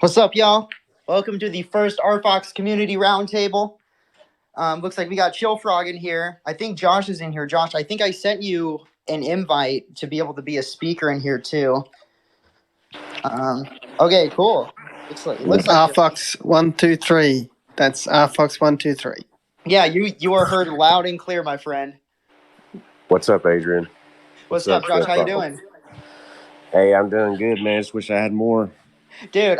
What's up, y'all? Welcome to the first RFOX Community Roundtable. Looks like we got Chill Frog in here. I think Josh is in here. Josh, I think I sent you an invite to be able to be a speaker in here too. Okay, cool. Looks like RFOX 123. That's RFOX 123. Yeah, you are heard loud and clear, my friend. What's up, Adrian? What's up, Josh? How you doing? Hey, I'm doing good, man. Just wish I had more. Dude,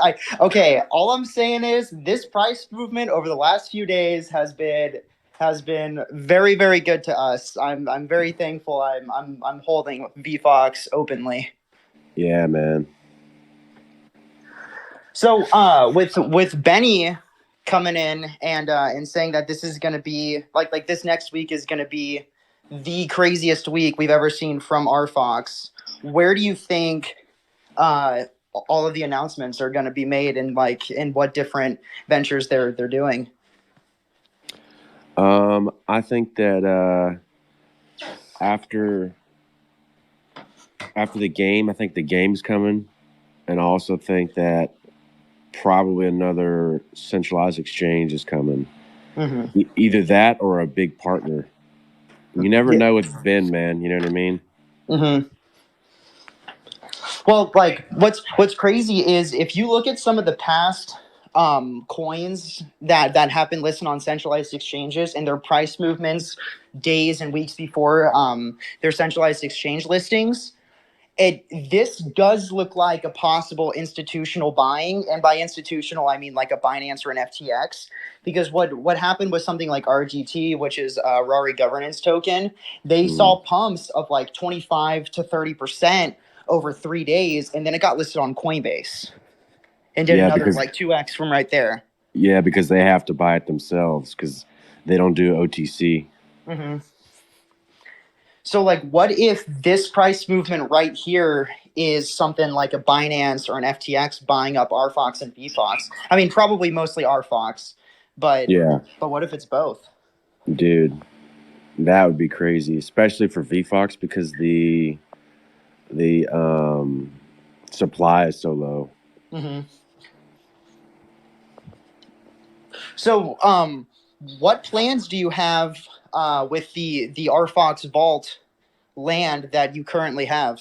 all I'm saying is this price movement over the last few days has been very, very good to us. I'm very thankful. I'm holding VFOX openly. Yeah, man. So with Benny coming in and saying that this is going to be like this next week is going to be the craziest week we've ever seen from RFOX. Where do you think all of the announcements are going to be made and in what different ventures they're doing? I think that after the game, I think the game's coming, and I also think that probably another centralized exchange is coming. Mm-hmm. Either that or a big partner. You never know with Ben, man. You know what I mean? Mm-hmm. Well, what's crazy is if you look at some of the past coins that have been listed on centralized exchanges and their price movements days and weeks before their centralized exchange listings, this does look like a possible institutional buying, and by institutional I mean like a Binance or an FTX, because what happened with something like RGT, which is a Rari governance token, they saw pumps of like 25 to 30% over 3 days, and then it got listed on Coinbase and did another 2x from right there. Yeah, because they have to buy it themselves because they don't do OTC. Mm-hmm. So, what if this price movement right here is something like a Binance or an FTX buying up RFOX and VFOX? I mean, probably mostly RFOX, but what if it's both? Dude, that would be crazy, especially for VFOX because the supply is so low. Mm-hmm. So, what plans do you have with the RFOX vault land that you currently have?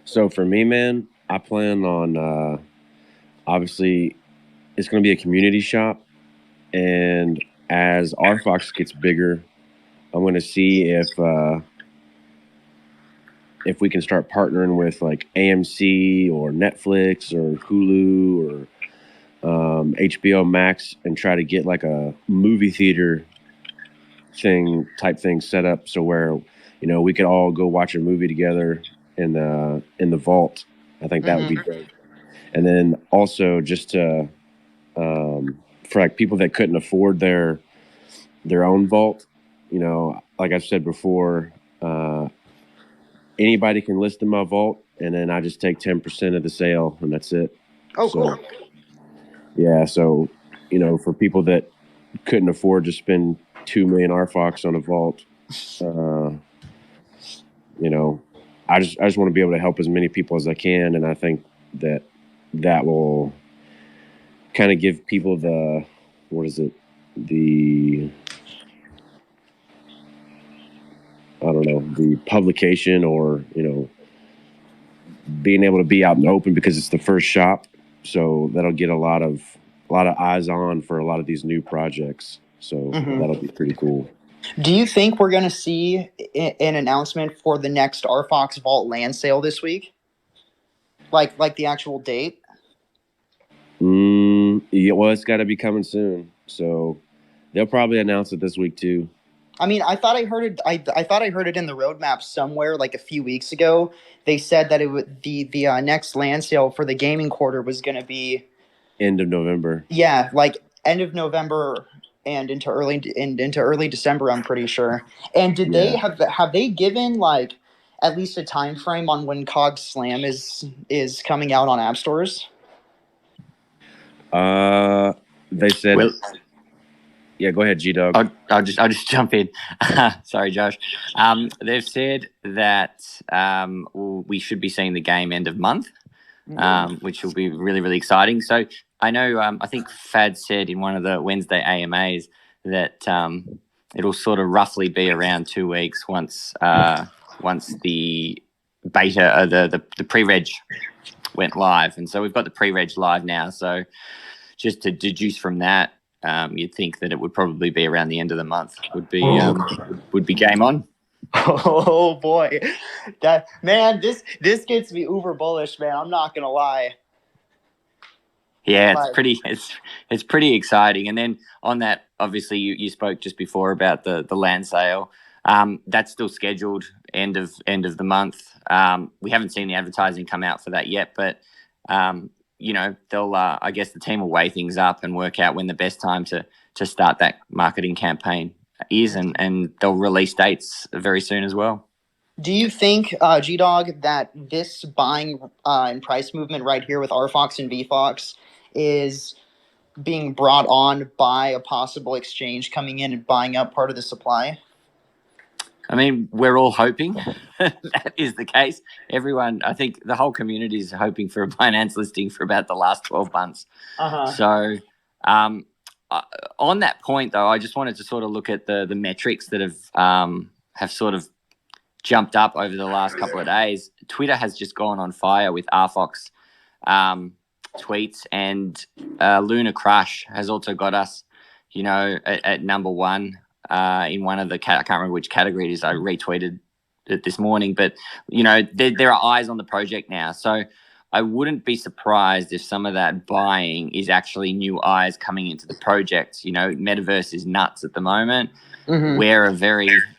So for me, man, I plan on obviously it's going to be a community shop, and as RFOX gets bigger, I'm going to see if we can start partnering with like AMC or Netflix or Hulu or HBO Max and try to get like a movie theater type thing set up so where we could all go watch a movie together in the vault. I think that would be great. And then also just to for like people that couldn't afford their own vault, like I've said before, anybody can list in my vault, and then I just take 10% of the sale, and that's it. Oh, cool. Yeah, so for people that couldn't afford to spend 2 million RFOX on a vault, I just want to be able to help as many people as I can, and I think that will kind of give people the publication or being able to be out in the open because it's the first shop, so that'll get a lot of eyes on for a lot of these new projects. So that'll be pretty cool. Do you think we're going to see an announcement for the next RFOX Vault land sale this week? Like the actual date? Yeah, well, it's got to be coming soon, so they'll probably announce it this week too. I mean, I thought I heard it. I thought I heard it in the roadmap somewhere like a few weeks ago. They said that it would the next land sale for the gaming quarter was going to be end of November. Yeah, like end of November and into early December, I'm pretty sure. And did they have they given like at least a time frame on when COG Slam is coming out on app stores? They said. Yeah, go ahead, G-Dog. I'll just jump in. Sorry, Josh. They've said that we should be seeing the game end of month. which will be really, really exciting. So I know, I think Fad said in one of the Wednesday AMAs that it'll sort of roughly be around 2 weeks once the beta, the pre-reg went live. And so we've got the pre-reg live now. So just to deduce from that, you'd think that it would probably be around the end of the month would be game on. Oh boy, this gets me uber bullish, man. I'm not gonna lie. Yeah, it's pretty exciting. And then on that, obviously you spoke just before about the land sale. That's still scheduled end of the month. We haven't seen the advertising come out for that yet, but they'll I guess the team will weigh things up and work out when the best time to start that marketing campaign is, and they'll release dates very soon as well. Do you think, G-Dog, that this buying and price movement right here with RFOX and VFOX is being brought on by a possible exchange coming in and buying up part of the supply? I mean, we're all hoping that is the case. Everyone, I think the whole community is hoping for a Binance listing for about the last 12 months. So on that point, though, I just wanted to sort of look at the metrics that have sort of jumped up over the last couple of days. Twitter has just gone on fire with RFOX tweets, and Luna Crush has also got us, at number one in one of the I can't remember which category it is. I retweeted it this morning, but there are eyes on the project now. So I wouldn't be surprised if some of that buying is actually new eyes coming into the project. Metaverse is nuts at the moment. We're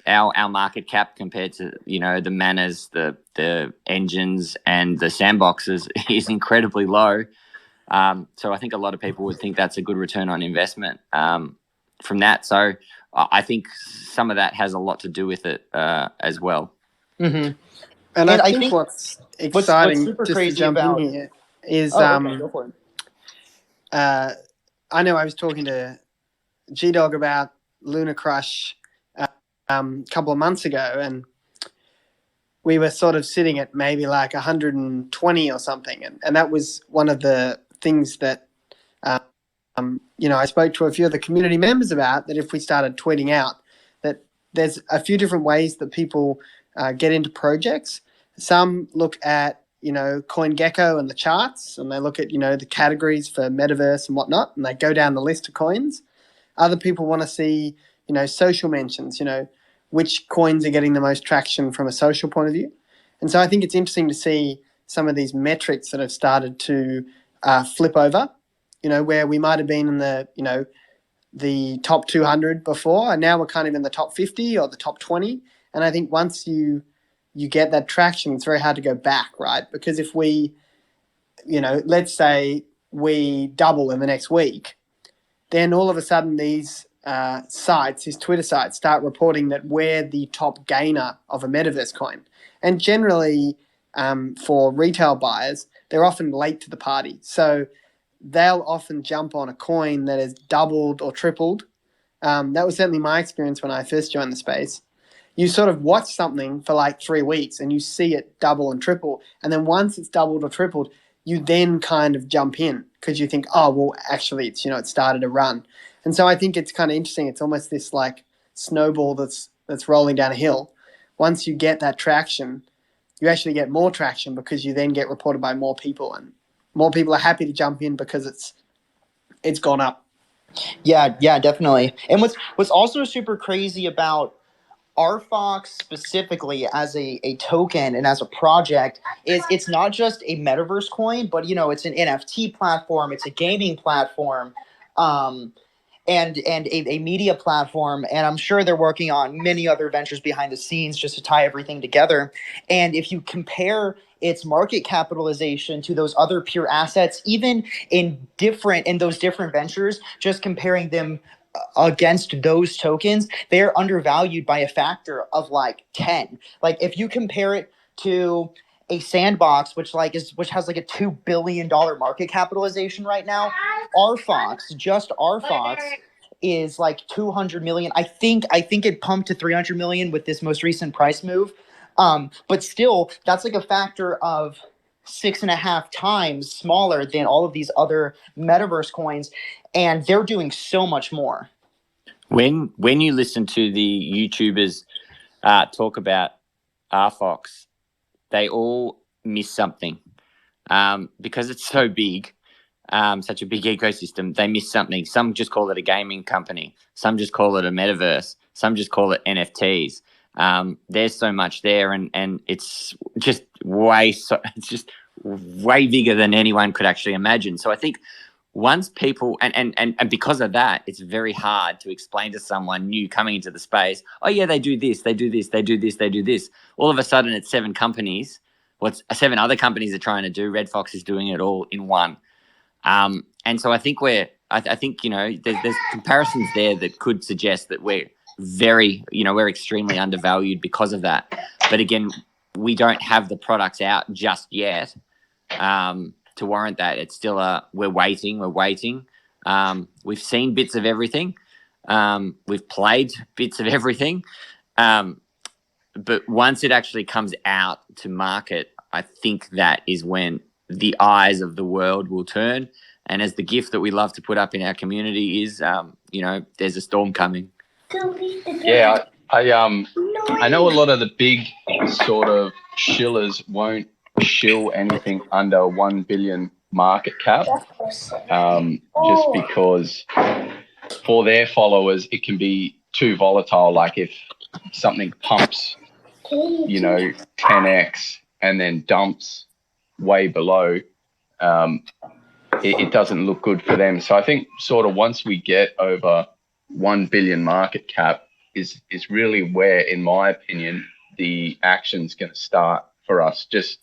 our market cap compared to the Manas, the engines, and the sandboxes is incredibly low. So I think a lot of people would think that's a good return on investment from that. So I think some of that has a lot to do with it as well. And I think what's exciting, what's super just crazy to jump about in here, is okay, go for it. I know I was talking to G-Dog about Luna Crush a couple of months ago, and we were sort of sitting at maybe like 120 or something, and that was one of the things that I spoke to a few of the community members about, that if we started tweeting out that there's a few different ways that people get into projects. Some look at CoinGecko and the charts, and they look at the categories for metaverse and whatnot, and they go down the list of coins. Other people want to see social mentions, which coins are getting the most traction from a social point of view. And so I think it's interesting to see some of these metrics that have started to flip over, where we might have been in the top 200 before, and now we're kind of in the top 50 or the top 20. And I think once you get that traction, it's very hard to go back, right? Because if we, let's say we double in the next week, then all of a sudden these these Twitter sites start reporting that we're the top gainer of a metaverse coin. And generally for retail buyers, they're often late to the party. So they'll often jump on a coin that has doubled or tripled. That was certainly my experience when I first joined the space. You sort of watch something for like 3 weeks and you see it double and triple. And then once it's doubled or tripled, you then kind of jump in because you think, oh, well, actually, it's, it started to run. And so I think it's kind of interesting. It's almost this like snowball that's rolling down a hill. Once you get that traction, you actually get more traction because you then get reported by more people, and more people are happy to jump in because it's gone up. Yeah, definitely. And what's also super crazy about RFOX specifically as a token and as a project is it's not just a metaverse coin, but it's an NFT platform, it's a gaming platform, and a media platform, and I'm sure they're working on many other ventures behind the scenes just to tie everything together. And if you compare its market capitalization to those other pure assets, even in those different ventures, just comparing them against those tokens, they're undervalued by a factor of like 10. Like if you compare it to a sandbox, which has like a $2 billion market capitalization right now, RFOX is like 200 million. I think it pumped to 300 million with this most recent price move. But still, that's like a factor of 6.5 times smaller than all of these other metaverse coins, and they're doing so much more. When you listen to the YouTubers talk about RFOX, they all miss something because it's so big, such a big ecosystem. They miss something. Some just call it a gaming company. Some just call it a metaverse. Some just call it NFTs. There's so much there, and it's just it's just way bigger than anyone could actually imagine. So I think once people and because of that, it's very hard to explain to someone new coming into the space, oh yeah, they do this, they do this, they do this, they do this. All of a sudden it's 7 companies. What's 7 other companies are trying to do. RedFox is doing it all in one. And so I think I think, there's comparisons there that could suggest that we're we're extremely undervalued because of that. But again, we don't have the products out just yet to warrant that. It's still we're waiting. We've seen bits of everything. We've played bits of everything. But once it actually comes out to market, I think that is when the eyes of the world will turn. And as the gift that we love to put up in our community is, there's a storm coming. Yeah, I know a lot of the big sort of shillers won't shill anything under 1 billion market cap, just because for their followers it can be too volatile. Like if something pumps, 10x and then dumps way below, it doesn't look good for them. So I think sort of once we get over 1 billion market cap is really where, in my opinion, the action's going to start for us, just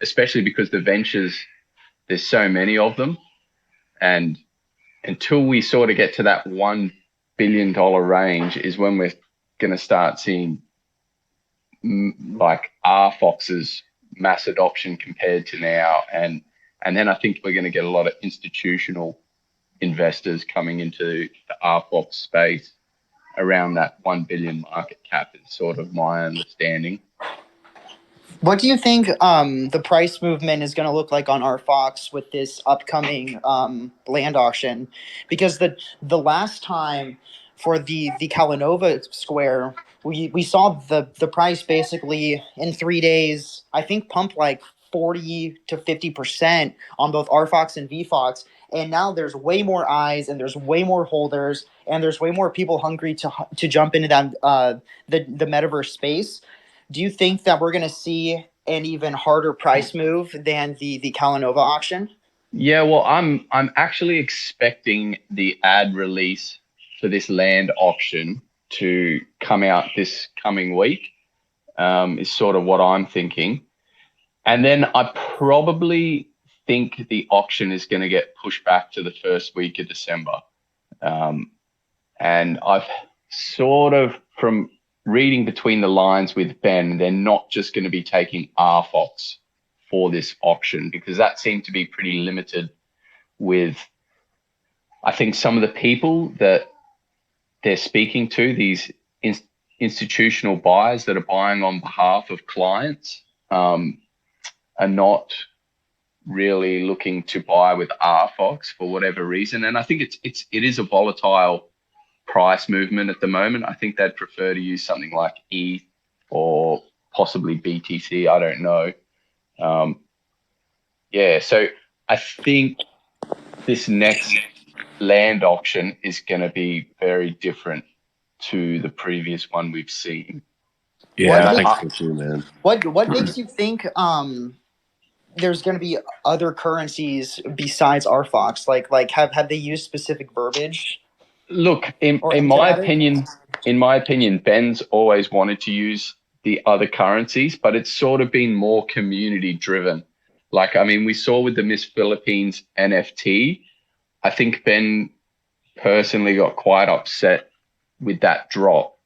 especially because the ventures, there's so many of them. And until we sort of get to that $1 billion range is when we're going to start seeing like RFOX's mass adoption compared to now. And then I think we're going to get a lot of institutional investors coming into the RFOX space around that 1 billion market cap is sort of my understanding. What do you think the price movement is going to look like on RFOX with this upcoming land auction? Because the last time for the Calanova Square, we saw the price basically in 3 days, I think pump like 40 to 50% on both RFOX and VFOX. And now there's way more eyes and there's way more holders and there's way more people hungry to jump into that the metaverse space. Do you think that we're going to see an even harder price move than the Calanova auction? Yeah, well, I'm actually expecting the ad release for this land auction to come out this coming week, is sort of what I'm thinking. And then I probably think the auction is going to get pushed back to the first week of December. And I've sort of, from reading between the lines with Ben, they're not just going to be taking RFOX for this auction, because that seemed to be pretty limited with, I think, some of the people that they're speaking to, these institutional buyers that are buying on behalf of clients, are not really looking to buy with RFOX for whatever reason. And I think it is a volatile price movement at the moment. I think they'd prefer to use something like ETH or possibly BTC. I don't know. So I think this next land auction is going to be very different to the previous one we've seen. Yeah, I think so too, man. What makes you think there's going to be other currencies besides RFOX? Like have they used specific verbiage? Look, in my opinion, Ben's always wanted to use the other currencies, but it's sort of been more community driven. Like, I mean, we saw with the Miss Philippines NFT, I think Ben personally got quite upset with that drop,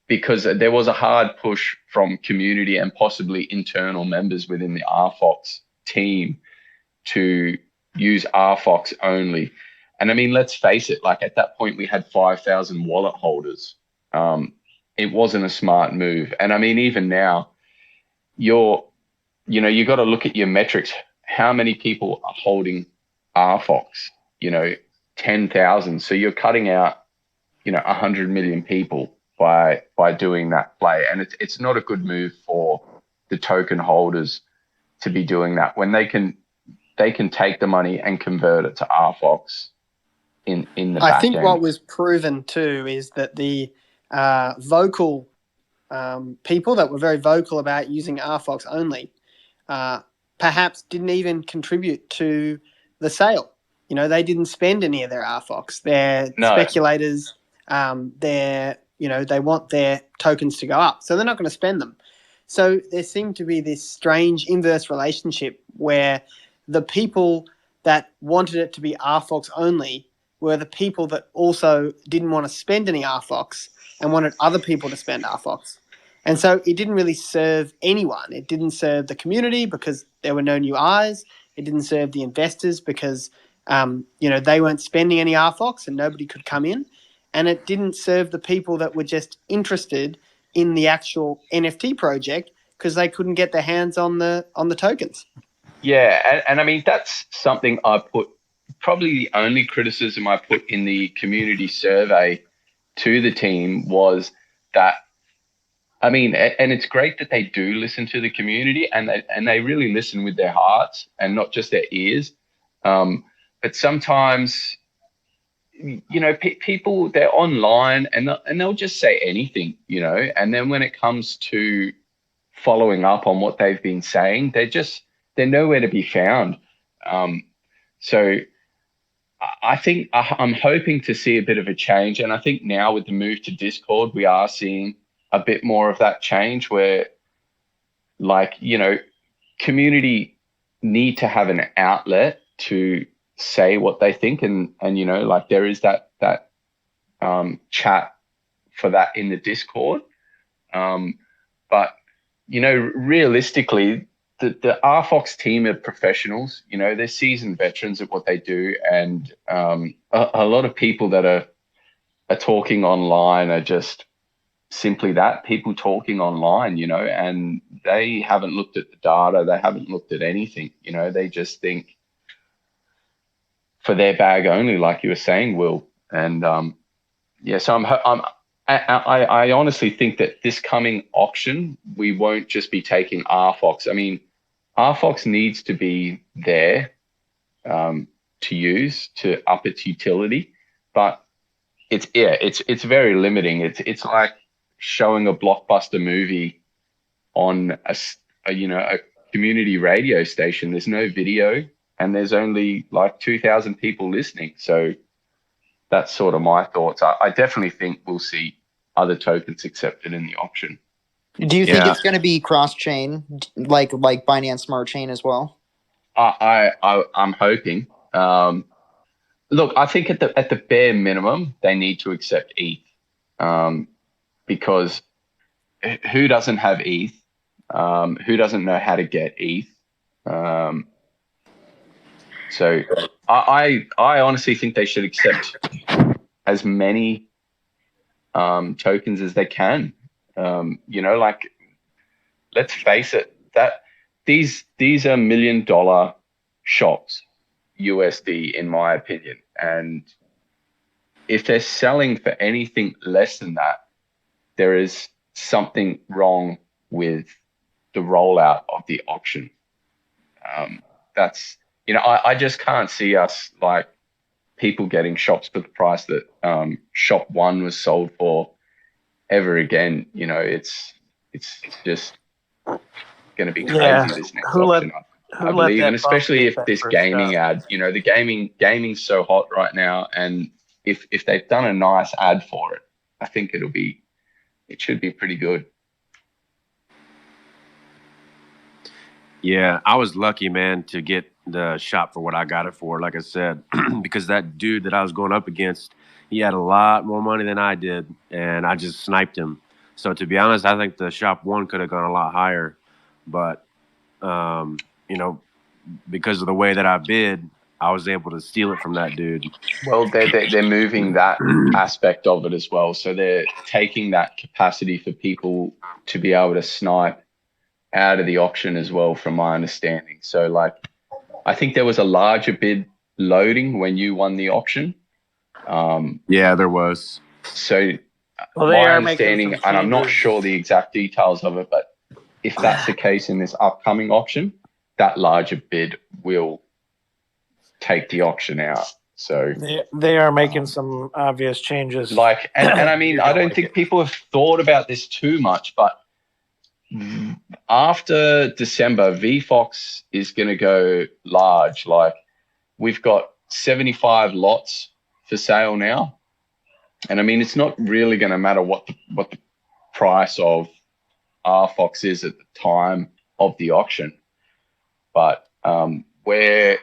because there was a hard push from community and possibly internal members within the RFOX team to use RFOX only. And I mean, let's face it, like at that point we had 5,000 wallet holders. It wasn't a smart move. And I mean, even now, you know, you got to look at your metrics. How many people are holding RFOX? You know, 10,000. So you're cutting out, you know, 100 million people by doing that play, and it's not a good move for the token holders to be doing that when they can take the money and convert it to RFOX in the back I think end. what was proven too is that the vocal people that were very vocal about using RFOX only perhaps didn't even contribute to the sale. You know, they didn't spend any of their RFOX. They're speculators. They want their tokens to go up, so they're not going to spend them. So there seemed to be this strange inverse relationship where the people that wanted it to be RFOX only were the people that also didn't want to spend any RFOX and wanted other people to spend RFOX. And so it didn't really serve anyone. It didn't serve the community because there were no new eyes. It didn't serve the investors because they weren't spending any RFOX and nobody could come in. And it didn't serve the people that were just interested in the actual NFT project because they couldn't get their hands on the tokens. Yeah, and I mean, that's something I put, probably the only criticism I put in the community survey to the team was that, I mean, and it's great that they do listen to the community and they really listen with their hearts and not just their ears. But sometimes, you know, people, they're online and they'll just say anything, you know, and then when it comes to following up on what they've been saying, they're nowhere to be found. So I think I'm hoping to see a bit of a change. And I think now with the move to Discord, we are seeing a bit more of that change where, like, you know, community need to have an outlet to say what they think. And you know, like there is that chat for that in the Discord. But, you know, realistically, the RFOX team are professionals. You know, they're seasoned veterans at what they do, and a lot of people that are talking online are just simply that, people talking online, you know, and they haven't looked at the data, they haven't looked at anything, you know, they just think for their bag only, like you were saying, Will. And so I honestly think that this coming auction, we won't just be taking RFOX. I mean, RFOX needs to be there to use to up its utility, but it's very limiting. It's like showing a blockbuster movie on a community radio station. There's no video and there's only like 2,000 people listening. So that's sort of my thoughts. I definitely think we'll see other tokens accepted in the auction. Do you think it's going to be cross-chain, like Binance Smart Chain as well? I'm hoping. Look, I think at the bare minimum, they need to accept ETH, because who doesn't have ETH? Who doesn't know how to get ETH? So I honestly think they should accept as many tokens as they can. You know, like, let's face it, that these are $1 million shops, USD, in my opinion. And if they're selling for anything less than that, there is something wrong with the rollout of the auction. That's, you know, I just can't see us, like, people getting shops for the price that shop one was sold for ever again. You know, it's just going to be crazy this next auction. I believe, and especially if this gaming ad, you know, the gaming's so hot right now, and if they've done a nice ad for it, I think it should be pretty good. Yeah, I was lucky, man, to get the shop for what I got it for, like I said, because that dude that I was going up against, he had a lot more money than I did, and I just sniped him. So to be honest, I think the shop one could have gone a lot higher, but you know, because of the way that I bid, I was able to steal it from that dude. Well, they're moving that aspect of it as well. So they're taking that capacity for people to be able to snipe out of the auction as well, from my understanding. So like, I think there was a larger bid loading when you won the auction. Yeah, there was. So Well, they my are making understanding, some and I'm not changes. sure the exact details of it, but if that's the case in this upcoming auction, that larger bid will take the auction out. So They are making some obvious changes. like, and I mean, I don't think people have thought about this too much, but after December, VFOX is going to go large. Like, we've got 75 lots for sale now. And I mean, it's not really going to matter what the price of RFOX is at the time of the auction, but we're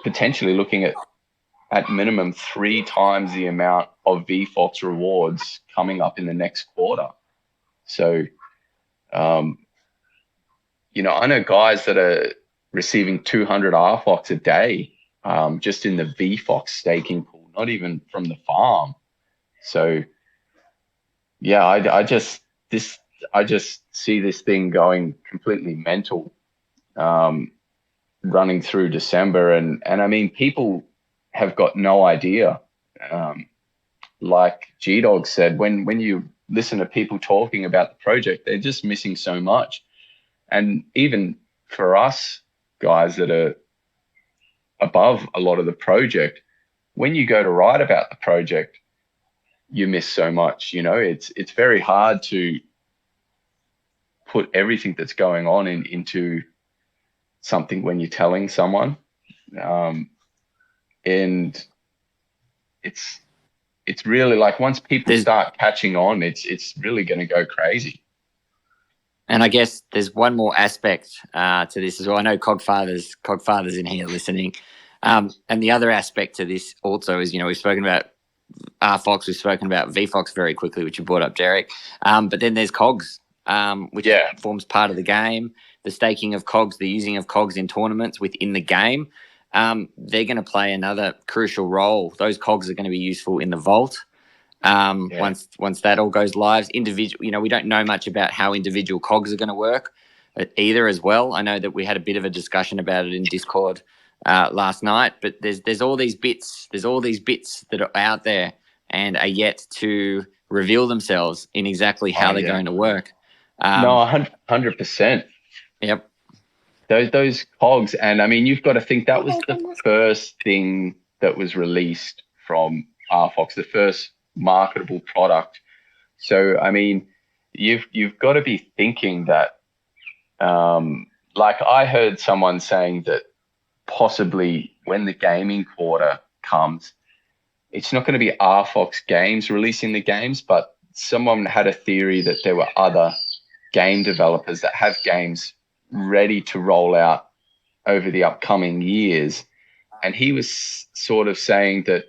potentially looking at minimum 3 times the amount of VFOX rewards coming up in the next quarter. So, you know, I know guys that are receiving 200 RFOX a day just in the VFOX staking pool, not even from the farm. So, yeah, I just see this thing going completely mental, running through December, and I mean, people have got no idea. Like G-Dog said, when you listen to people talking about the project, they're just missing so much. And even for us guys that are above a lot of the project, when you go to write about the project, you miss so much. You know, it's very hard to put everything that's going on into something when you're telling someone, and it's really like, once people start catching on, it's really going to go crazy. And I guess there's one more aspect to this as well. I know Cogfather's in here listening, and the other aspect to this also is, you know, we've spoken about RFOX, we've spoken about VFOX very quickly, which you brought up, Derek. But then there's COGS, which forms part of the game. The staking of COGS, the using of COGS in tournaments within the game, they're going to play another crucial role. Those COGS are going to be useful in the vault. Once that all goes live, individual, you know, we don't know much about how individual COGS are going to work either as well. I know that we had a bit of a discussion about it in Discord last night, but there's all these bits that are out there and are yet to reveal themselves in exactly how they're going to work. No, 100%. Yep. Those COGS, and I mean, you've got to think that was the first thing that was released from RFOX, the first marketable product. So I mean, you've got to be thinking that, like, I heard someone saying that possibly when the gaming quarter comes, it's not going to be RFOX Games releasing the games, but someone had a theory that there were other game developers that have games ready to roll out over the upcoming years. And he was sort of saying that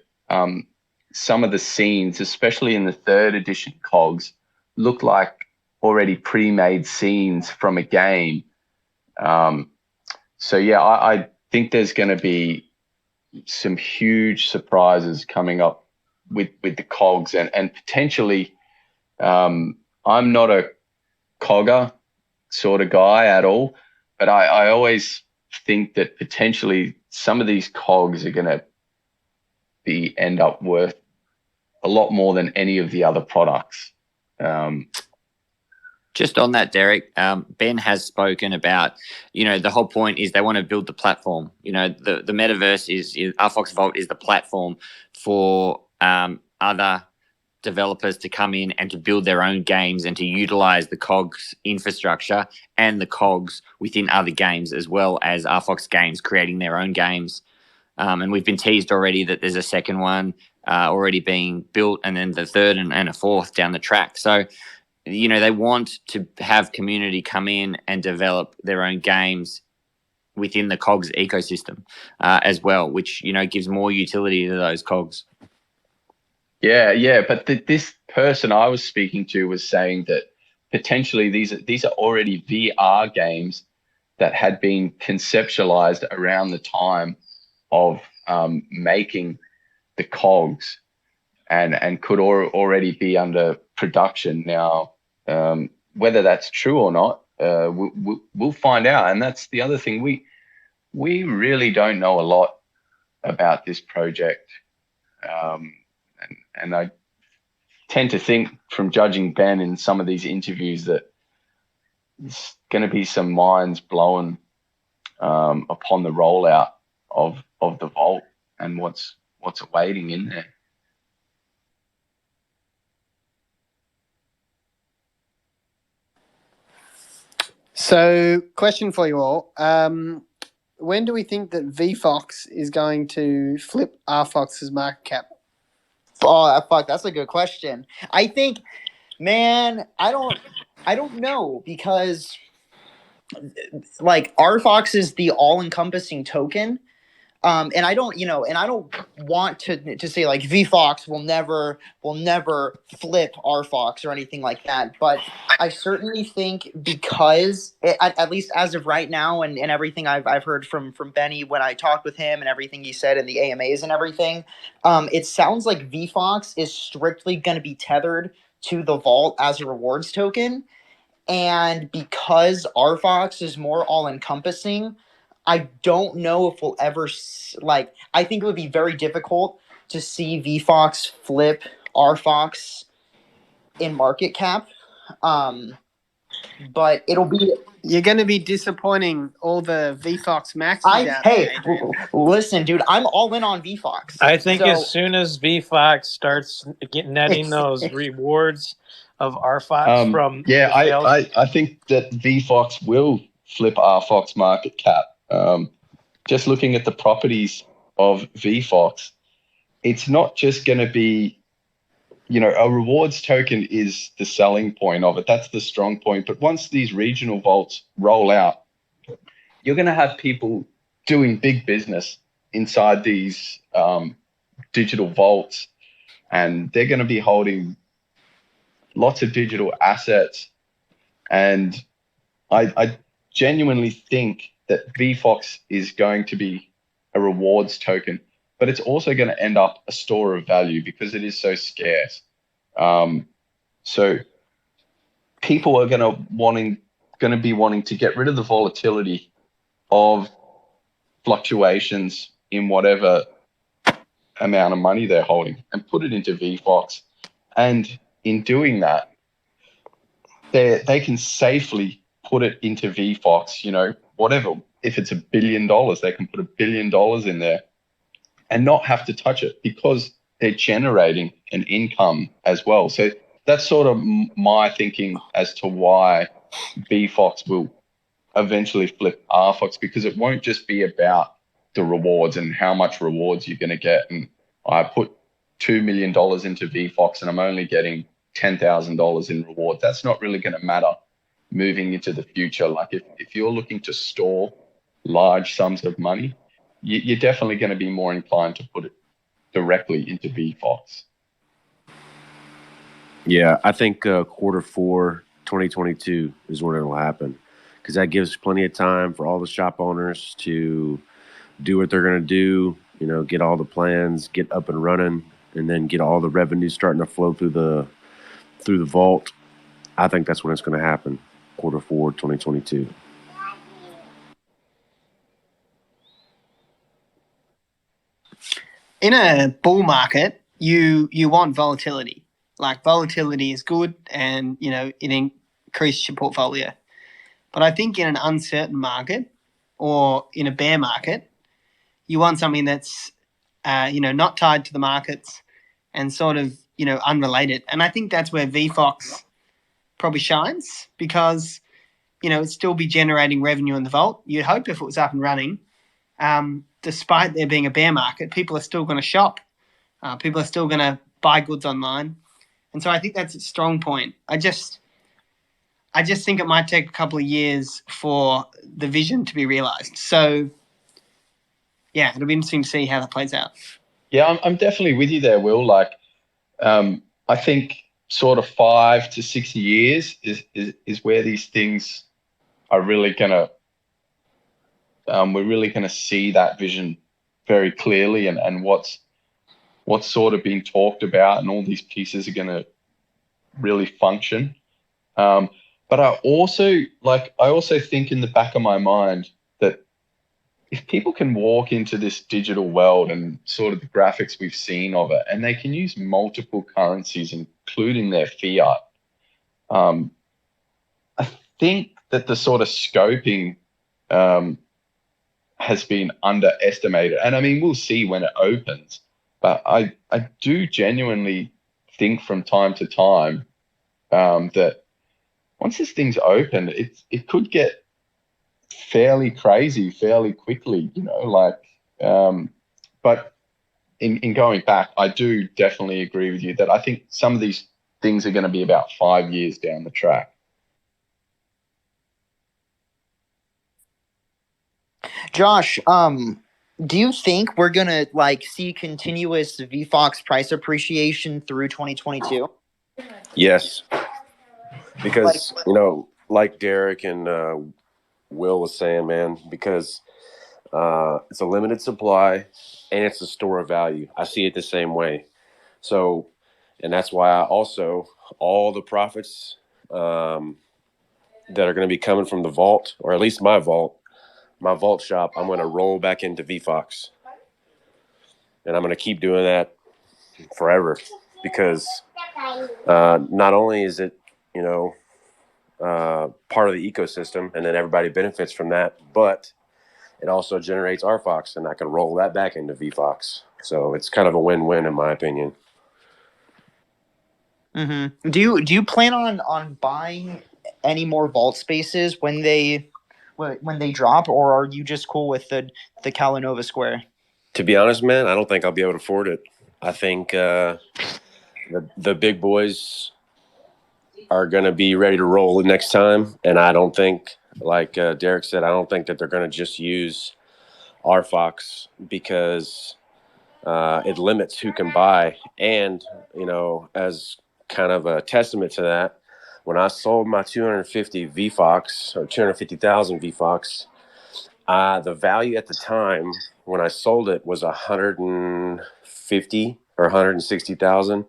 some of the scenes, especially in the 3rd edition COGS, look like already pre-made scenes from a game. So yeah, I think there's going to be some huge surprises coming up with the COGS, and potentially, I'm not a cogger sort of guy at all, but I always think that potentially some of these COGS are going to end up worth a lot more than any of the other products. Just on that, Derek, Ben has spoken about, you know, the whole point is they want to build the platform. You know, the metaverse is RFOX Vault is the platform for other developers to come in and to build their own games and to utilize the COGS infrastructure and the COGS within other games, as well as RFOX Games creating their own games. And we've been teased already that there's a second one already being built, and then the third and a fourth down the track. So, you know, they want to have community come in and develop their own games within the COGS ecosystem as well, which, you know, gives more utility to those COGS. Yeah. But this person I was speaking to was saying that potentially these are already VR games that had been conceptualized around the time of making the COGS, and could already be under production now. Whether that's true or not, we'll find out. And that's the other thing. We really don't know a lot about this project. And I tend to think from judging Ben in some of these interviews that there's going to be some minds blown upon the rollout of the vault and what's awaiting in there. So, question for you all. When do we think that VFOX is going to flip RFOX's market cap? Oh, fuck, that's a good question. I think, man, I don't know, because like RFOX is the all-encompassing token. And I don't want to say like VFOX will never flip RFOX or anything like that. But I certainly think, because at least as of right now, and everything I've heard from Benny when I talked with him and everything he said in the AMAs and everything, it sounds like VFOX is strictly going to be tethered to the vault as a rewards token. And because RFOX is more all-encompassing, I don't know if we'll ever, I think it would be very difficult to see VFOX flip RFOX in market cap. But it'll be... You're going to be disappointing all the VFOX maxes out there, Adrian. Listen, dude, I'm all in on VFOX. I think as soon as VFOX starts netting those rewards of RFOX from... Yeah, I think that VFOX will flip RFOX market cap. Just looking at the properties of VFOX, it's not just going to be, a rewards token is the selling point of it. That's the strong point. But once these regional vaults roll out, you're going to have people doing big business inside these digital vaults, and they're going to be holding lots of digital assets. And I genuinely think that VFOX is going to be a rewards token, but it's also going to end up a store of value because it is so scarce. So people are going to be wanting to get rid of the volatility of fluctuations in whatever amount of money they're holding and put it into VFOX. And in doing that, they can safely put it into VFOX, whatever. If it's $1 billion, they can put $1 billion in there and not have to touch it because they're generating an income as well. So that's sort of my thinking as to why VFOX will eventually flip RFOX, because it won't just be about the rewards and how much rewards you're going to get. And I put $2 million into VFOX and I'm only getting $10,000 in reward. That's not really going to matter moving into the future. Like if you're looking to store large sums of money, you're definitely going to be more inclined to put it directly into VFOX. Yeah, I think Q4 2022 is when it'll happen, because that gives plenty of time for all the shop owners to do what they're going to do, get all the plans, get up and running, and then get all the revenue starting to flow through the vault. I think that's when it's going to happen, Q4 2022. In a bull market, you want volatility. Like, volatility is good, and it increases your portfolio. But I think in an uncertain market or in a bear market, you want something that's not tied to the markets and sort of unrelated. And I think that's where VFOX probably shines, because it'd still be generating revenue in the vault. You'd hope if it was up and running. Despite there being a bear market, people are still going to shop. People are still going to buy goods online. And so I think that's a strong point. I just think it might take a couple of years for the vision to be realized. So, yeah, it'll be interesting to see how that plays out. Yeah, I'm definitely with you there, Will. Like, I think sort of 5 to 6 years is where these things are really going to, we're really going to see that vision very clearly, and what's sort of being talked about, and all these pieces are going to really function. But But I also think in the back of my mind that if people can walk into this digital world and sort of the graphics we've seen of it, and they can use multiple currencies, including their fiat, I think that the sort of scoping has been underestimated. And I mean, we'll see when it opens, but I do genuinely think from time to time that once this thing's open, it could get fairly crazy fairly quickly, but in going back, I do definitely agree with you that I think some of these things are going to be about 5 years down the track. Josh, do you think we're gonna see continuous VFOX price appreciation through 2022? Yes, because like Derek and Will was saying, man, because it's a limited supply and it's a store of value. I see it the same way. So, and that's why I also, all the profits that are going to be coming from the vault, or at least my vault shop, I'm going to roll back into VFOX. And I'm going to keep doing that forever because not only is it, part of the ecosystem and then everybody benefits from that, but it also generates RFOX and I can roll that back into VFOX. So it's kind of a win-win in my opinion. Mm-hmm. Do you plan on buying any more vault spaces when they drop, or are you just cool with the Calanova Square? To be honest, man, I don't think I'll be able to afford it. I think the big boys are going to be ready to roll next time, and I don't think, like Derek said, I don't think that they're going to just use RFOX because it limits who can buy. And, as kind of a testament to that, when I sold my 250 VFOX or 250,000 VFOX, the value at the time when I sold it was 150 or 160,000.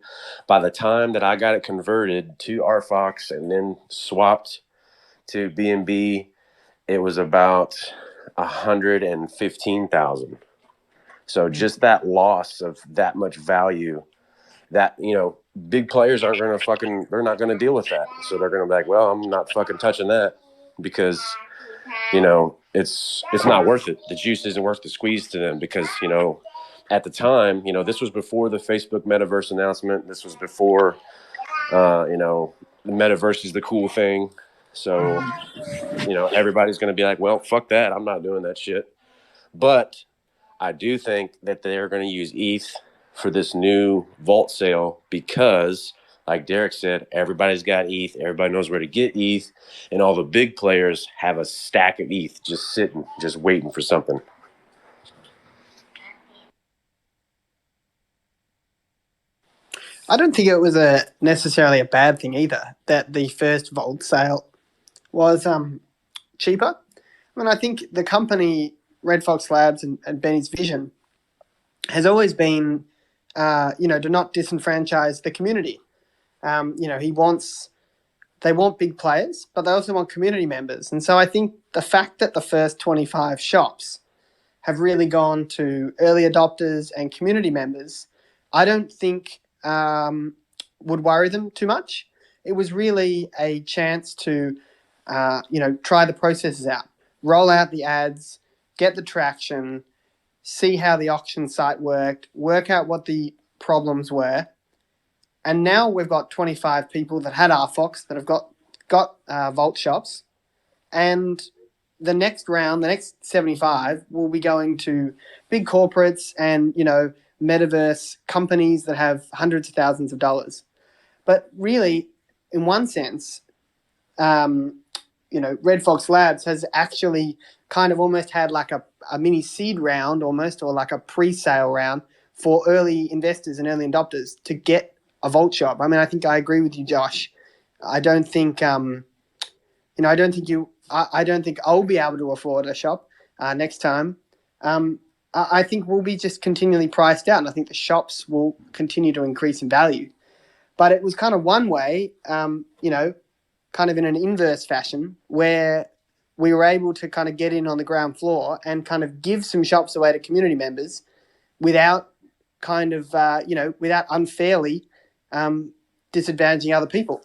By the time that I got it converted to RFOX and then swapped to BNB, it was about 115,000. So just that loss of that much value, that, big players aren't going to they're not going to deal with that. So they're going to be like, well, I'm not fucking touching that because, it's not worth it. The juice isn't worth the squeeze to them because, at the time, this was before the Facebook metaverse announcement. This was before, the metaverse is the cool thing. So, everybody's going to be like, well, fuck that. I'm not doing that shit. But I do think that they're going to use ETH for this new vault sale because, like Derek said, everybody's got ETH. Everybody knows where to get ETH. And all the big players have a stack of ETH just sitting, just waiting for something. I don't think it was necessarily a bad thing either that the first vault sale was cheaper. I mean, I think the company RFOX Labs and Benny's vision has always been, to not disenfranchise the community. They want big players, but they also want community members. And so I think the fact that the first 25 shops have really gone to early adopters and community members, I don't think would worry them too much. It was really a chance to, try the processes out, roll out the ads, get the traction, see how the auction site worked, work out what the problems were. And now we've got 25 people that had RFOX that have got vault shops. And the next round, the next 75, will be going to big corporates and, metaverse companies that have hundreds of thousands of dollars. But really, in one sense, RFOX Labs has actually kind of almost had like a mini seed round almost, or like a pre-sale round for early investors and early adopters to get a vault shop. I mean, I think I agree with you, Josh. I don't think, I don't think I'll be able to afford a shop next time. I think we'll be just continually priced out, and I think the shops will continue to increase in value. But it was kind of one way, kind of in an inverse fashion, where we were able to kind of get in on the ground floor and kind of give some shops away to community members without kind of, without unfairly disadvantaging other people.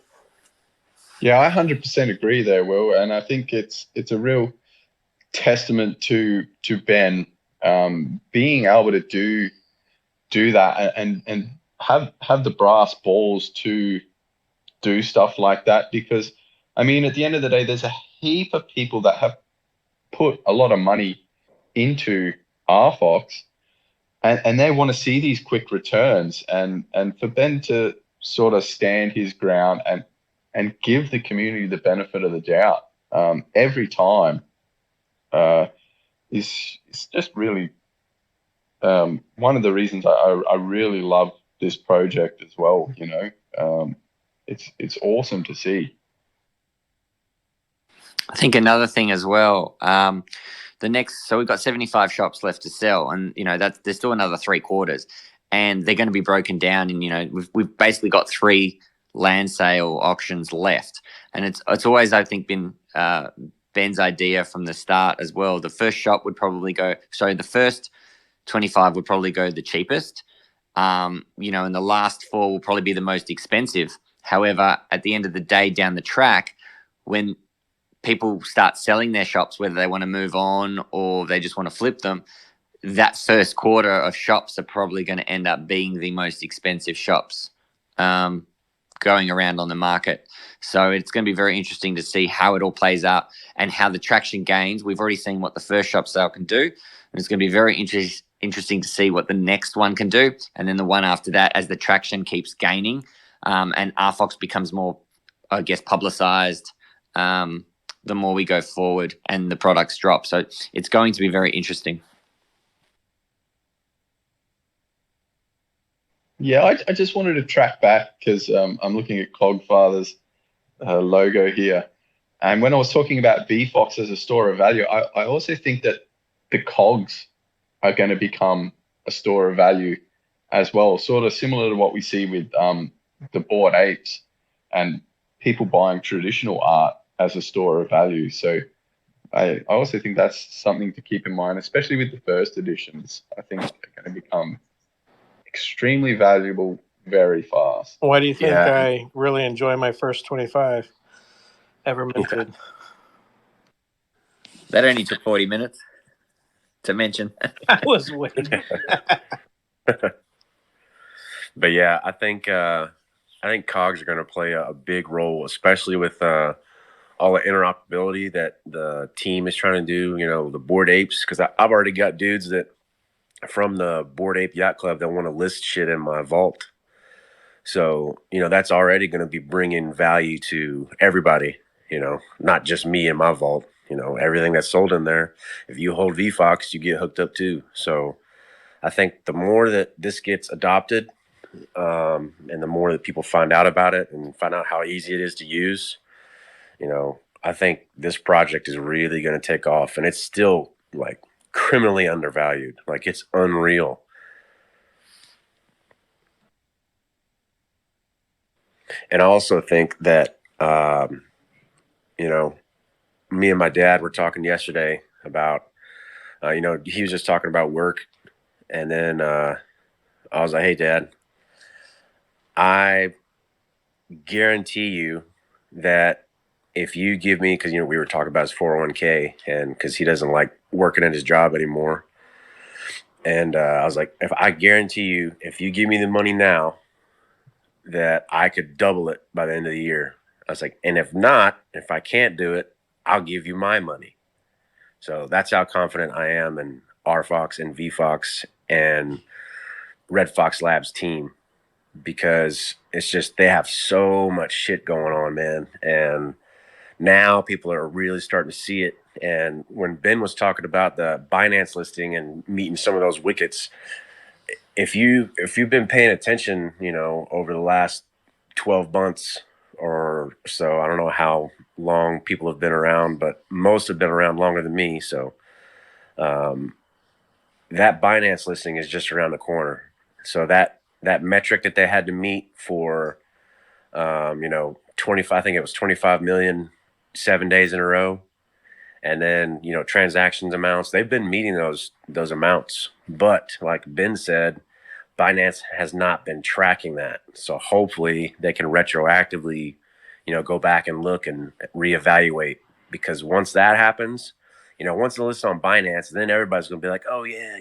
Yeah, I 100% agree there, Will, and I think it's a real testament to Ben being able to do that and have the brass balls to do stuff like that, because I mean, at the end of the day, there's a heap of people that have put a lot of money into RFOX and they want to see these quick returns, and for Ben to sort of stand his ground and give the community the benefit of the doubt every time is just really one of the reasons I really love this project as well. You know, it's awesome to see. I think another thing as well, so we've got 75 shops left to sell, and there's still another 3 quarters, and they're going to be broken down. And we've basically got 3 land sale auctions left, and it's always, I think, been Ben's idea from the start as well. The first 25 would probably go the cheapest, and the last 4 will probably be the most expensive. However, at the end of the day, down the track, when people start selling their shops, whether they want to move on or they just want to flip them, that first quarter of shops are probably going to end up being the most expensive shops going around on the market. So it's going to be very interesting to see how it all plays out and how the traction gains. We've already seen what the first shop sale can do, and it's going to be very interesting to see what the next one can do, and then the one after that, as the traction keeps gaining and RFOX becomes more, I guess, publicized, the more we go forward and the products drop. So it's going to be very interesting. Yeah, I just wanted to track back because I'm looking at Clogfather's logo here. And when I was talking about VFOX as a store of value, I also think that the cogs are going to become a store of value as well, sort of similar to what we see with the Bored Apes and people buying traditional art as a store of value. So I also think that's something to keep in mind, especially with the first editions. I think they're going to become extremely valuable very fast. Why do you think I really enjoy my first 25 ever minted? That only took 40 minutes to mention. I was waiting. But yeah, I think cogs are going to play a big role, especially with all the interoperability that the team is trying to do. The Bored Apes, because I've already got dudes that from the Bored Ape Yacht Club that want to list shit in my vault. So that's already going to be bringing value to everybody. Not just me in my vault. Everything that's sold in there. If you hold VFOX, you get hooked up too. So I think the more that this gets adopted, and the more that people find out about it and find out how easy it is to use, I think this project is really going to take off, and it's still like criminally undervalued. Like, it's unreal. And I also think that, me and my dad were talking yesterday about, he was just talking about work. And then I was like, hey, Dad, I guarantee you that if you give me, because, we were talking about his 401k, and because he doesn't like working at his job anymore. And I was like, I guarantee you, if you give me the money now, that I could double it by the end of the year. I was like, and if not, if I can't do it, I'll give you my money. So that's how confident I am in RFOX and VFOX and RFOX Labs team, because it's just, they have so much shit going on, man. And now people are really starting to see it. And when Ben was talking about the Binance listing and meeting some of those wickets, if you've been paying attention, over the last 12 months or so, I don't know how long people have been around, but most have been around longer than me. So that Binance listing is just around the corner. So that metric that they had to meet for, I think it was 25 million 7 days in a row. And then, transactions amounts, they've been meeting those amounts. But like Ben said, Binance has not been tracking that. So hopefully they can retroactively, go back and look and reevaluate, because once that happens, once the list on Binance, then everybody's going to be like, oh yeah,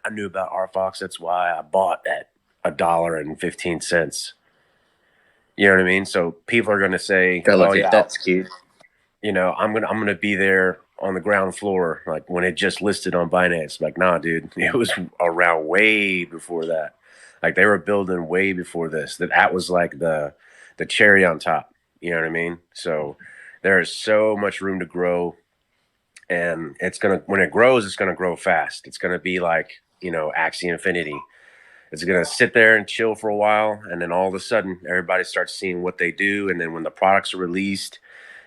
I knew about RFOX. That's why I bought at $1.15. You know what I mean? So people are going to say, oh yeah, that's cute. I'm gonna be there on the ground floor, like when it just listed on Binance. Like, nah, dude, it was around way before that. Like they were building way before this. That was like the cherry on top. You know what I mean? So there is so much room to grow, and when it grows, it's gonna grow fast. It's gonna be like Axie Infinity. It's gonna sit there and chill for a while, and then all of a sudden, everybody starts seeing what they do, and then when the products are released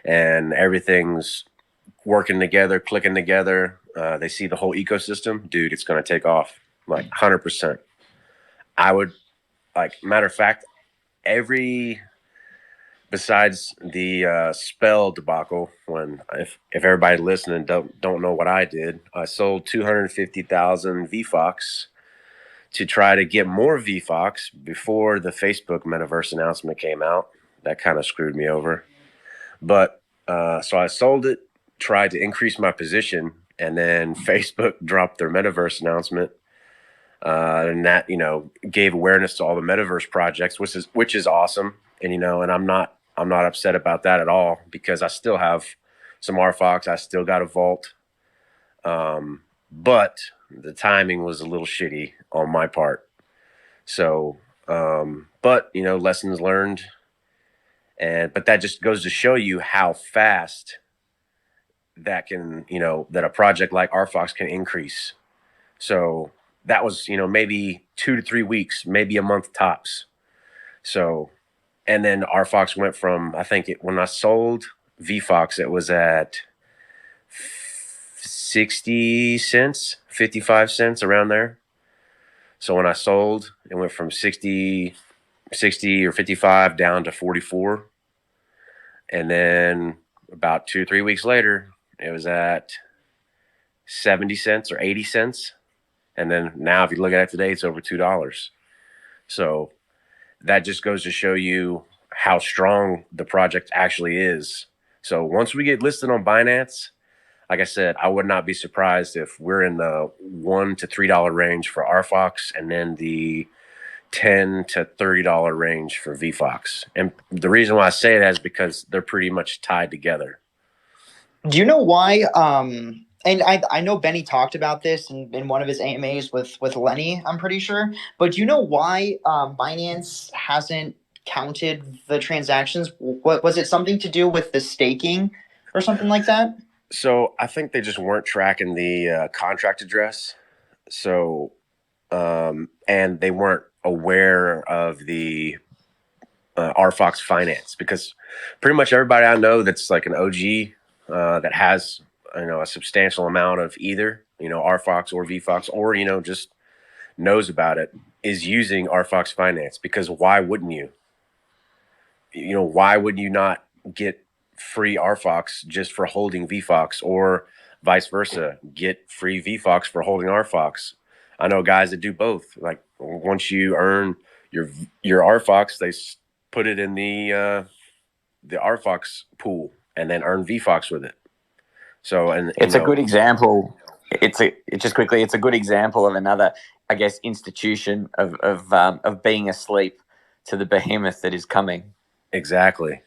and everything's working together, clicking together, they see the whole ecosystem, dude, it's going to take off like 100%. I would, matter of fact, besides the spell debacle, if everybody listening don't know what I did, I sold 250,000 VFOX to try to get more VFOX before the Facebook metaverse announcement came out. That kind of screwed me over. But so I sold it, tried to increase my position, and then Facebook dropped their metaverse announcement, and that gave awareness to all the metaverse projects, which is awesome. And and I'm not upset about that at all, because I still have some RFOX. I still got a vault, but the timing was a little shitty on my part. So, but lessons learned. But that just goes to show you how fast that can, that a project like RFOX can increase. So that was, maybe 2 to 3 weeks, maybe a month tops. So, and then RFOX went from, I think when I sold VFOX, it was at 60 cents, 55 cents, around there. So when I sold, it went from 60 or 55 down to 44. And then about 2 or 3 weeks later, it was at 70 cents or 80 cents. And then now, if you look at it today, it's over $2. So that just goes to show you how strong the project actually is. So once we get listed on Binance, like I said, I would not be surprised if we're in the $1 to $3 range for RFOX, and then the $10 to $30 range for VFOX. And the reason why I say that is because they're pretty much tied together. Do you know why? And I know Benny talked about this in one of his AMAs with Lenny, I'm pretty sure. But do you know why Binance hasn't counted the transactions? What was it, something to do with the staking or something like that? So I think they just weren't tracking the contract address. So and they weren't aware of the RFOX finance, because pretty much everybody I know that's like an OG that has a substantial amount of either RFOX or VFOX, or just knows about it, is using RFOX finance. Because why wouldn't you? Why would you not get free RFOX just for holding VFOX, or vice versa, get free VFOX for holding RFOX? I know guys that do both. Like, once you earn your RFOX, they put it in the RFOX pool and then earn VFOX with it. So, and it's a good example. It's a good example of another, I guess, institution of being asleep to the behemoth that is coming. Exactly,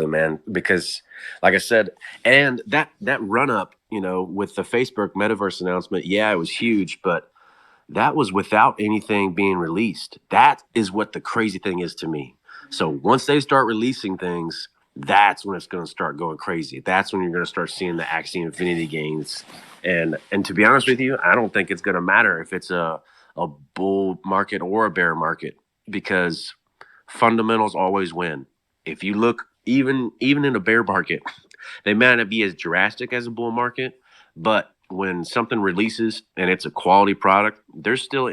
man. Because, like I said, and that run up, with the Facebook metaverse announcement, yeah, it was huge, but that was without anything being released. That is what the crazy thing is to me. So once they start releasing things, that's when it's going to start going crazy. That's when you're going to start seeing the Axie Infinity gains. And to be honest with you, I don't think it's going to matter if it's a bull market or a bear market, because fundamentals always win. If you look, even in a bear market, they may not be as drastic as a bull market, but when something releases and it's a quality product, there's still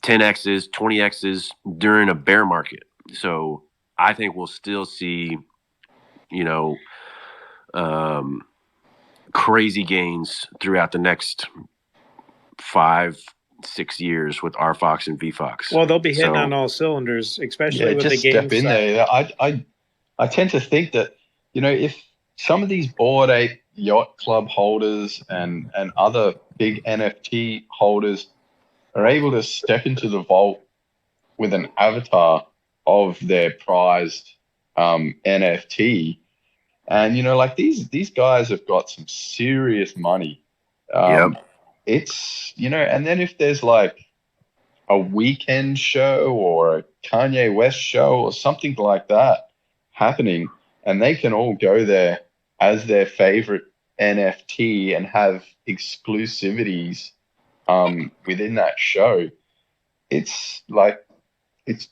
10Xs, 20Xs during a bear market. So I think we'll still see, crazy gains throughout the next 5-6 years with RFOX and VFOX. Well, they'll be hitting on all cylinders, especially with just the game step in side. there. I tend to think that, if some of these Bored Ape Yacht Club holders and other big NFT holders are able to step into the vault with an avatar of their prized NFT, and like these guys have got some serious money. It's and then if there's like a weekend show or a Kanye West show or something like that happening, and they can all go there as their favorite NFT and have exclusivities within that show, it's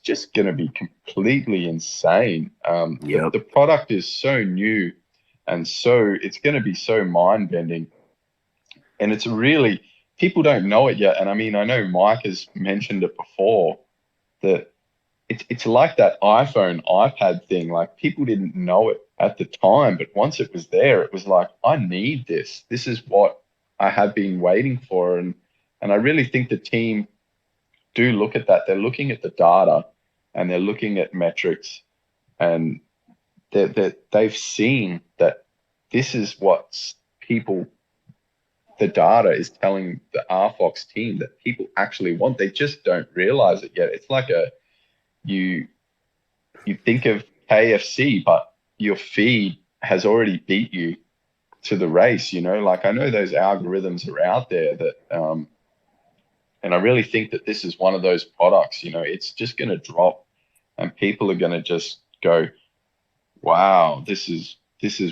just going to be completely insane. The product is so new, and so it's going to be so mind-bending, and it's really, people don't know it yet. And I mean, I know Mike has mentioned it before, that it's like that iPhone, iPad thing. Like, people didn't know it at the time, but once it was there, it was like, I need this. This is what I have been waiting for. And I really think the team do look at that. They're looking at the data and they're looking at metrics, and they've seen that this is what the data is telling the RFOX team that people actually want. They just don't realize it yet. It's like you think of KFC, but your feed has already beat you to the race. Like, I know those algorithms are out there that, and I really think that this is one of those products. It's just going to drop, and people are going to just go, wow, this is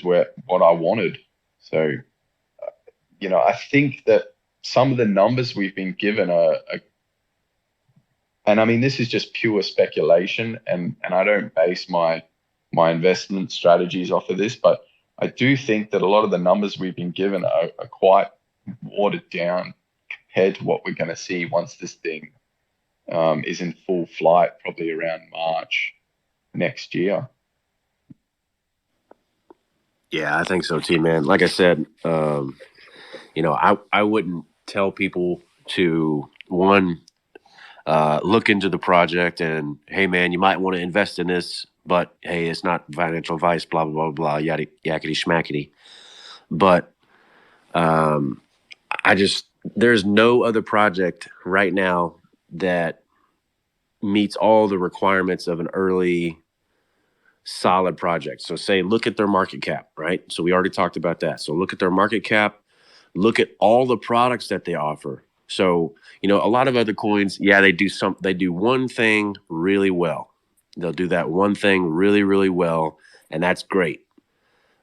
what I wanted. So, I think that some of the numbers we've been given are, and I mean, this is just pure speculation, and I don't base my investment strategies off of this, but I do think that a lot of the numbers we've been given are quite watered down compared to what we're going to see once this thing is in full flight, probably around March next year. Yeah, I think so too, man. Like I said, I wouldn't tell people to, look into the project and, hey, man, you might want to invest in this, but hey, it's not financial advice, blah, blah, blah, blah, yada, yakety schmackety. But there's no other project right now that meets all the requirements of an early solid project. So look at their market cap, right? So we already talked about that. So look at their market cap, look at all the products that they offer. So, a lot of other coins, they do one thing really well. They'll do that one thing really, really well, and that's great.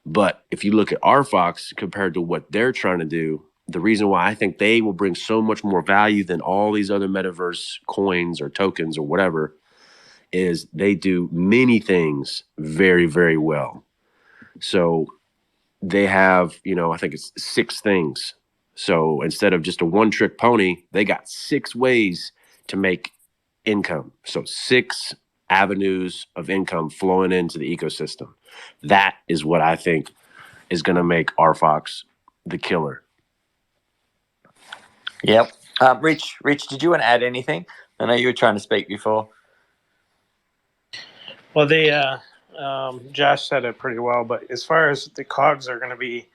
But if you look at RFOX compared to what they're trying to do, the reason why I think they will bring so much more value than all these other metaverse coins or tokens or whatever is they do many things very, very well. So they have, I think it's 6 things. So instead of just a one-trick pony, they got 6 ways to make income. So 6 avenues of income flowing into the ecosystem. That is what I think is going to make RFOX the killer. Yep. Rich, did you want to add anything? I know you were trying to speak before. Well, Josh said it pretty well, but as far as the COGS are going to be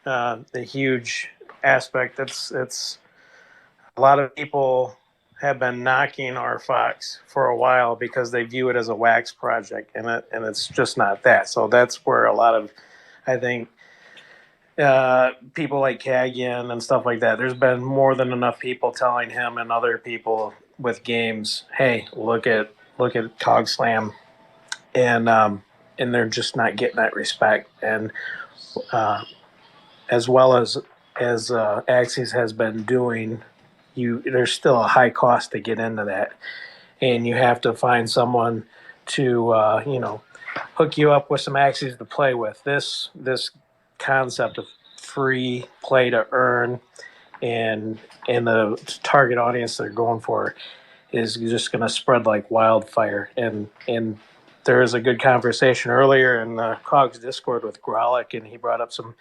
the huge aspect, it's a lot of people have been knocking RFOX for a while because they view it as a wax project, and it's just not that. So that's where a lot of, I think, people like Kagian and stuff like that, there's been more than enough people telling him and other people with games, hey, look at Cog Slam, and they're just not getting that respect. And as well as Axis has been doing, there's still a high cost to get into that, and you have to find someone to hook you up with some Axis to play with. This concept of free play to earn and the target audience they're going for is just going to spread like wildfire. And there was a good conversation earlier in the COGS Discord with Grolic, and he brought up some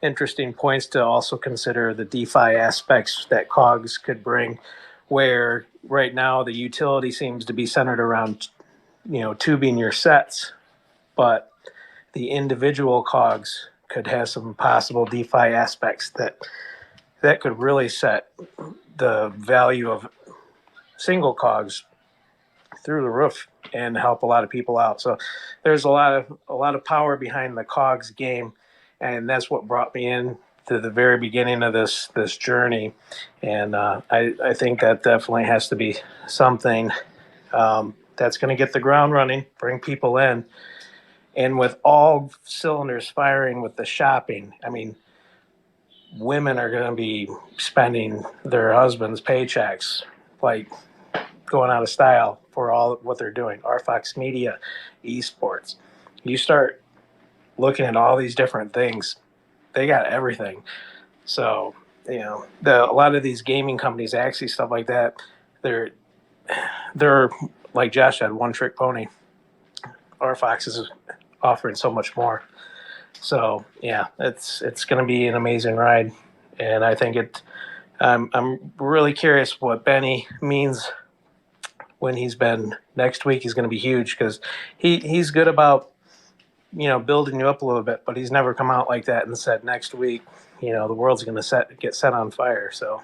interesting points to also consider the DeFi aspects that COGS could bring, where right now the utility seems to be centered around, tubing your sets, but the individual COGS could have some possible DeFi aspects that could really set the value of single COGS through the roof and help a lot of people out. So there's a lot of power behind the COGS game, and that's what brought me in to the very beginning of this journey. And I think that definitely has to be something that's going to get the ground running, bring people in, and with all cylinders firing with the shopping. I mean, women are going to be spending their husbands' paychecks like going out of style for all what they're doing. RFOX Media, esports. You start looking at all these different things, they got everything. So, a lot of these gaming companies, actually stuff like that, they're like Josh said, one trick pony. RFOX is offering so much more. So yeah, it's going to be an amazing ride, and I think I'm really curious what Benny means when he's been next week. He's going to be huge because he's good about building you up a little bit, but he's never come out like that and said next week the world's going to get set on fire. So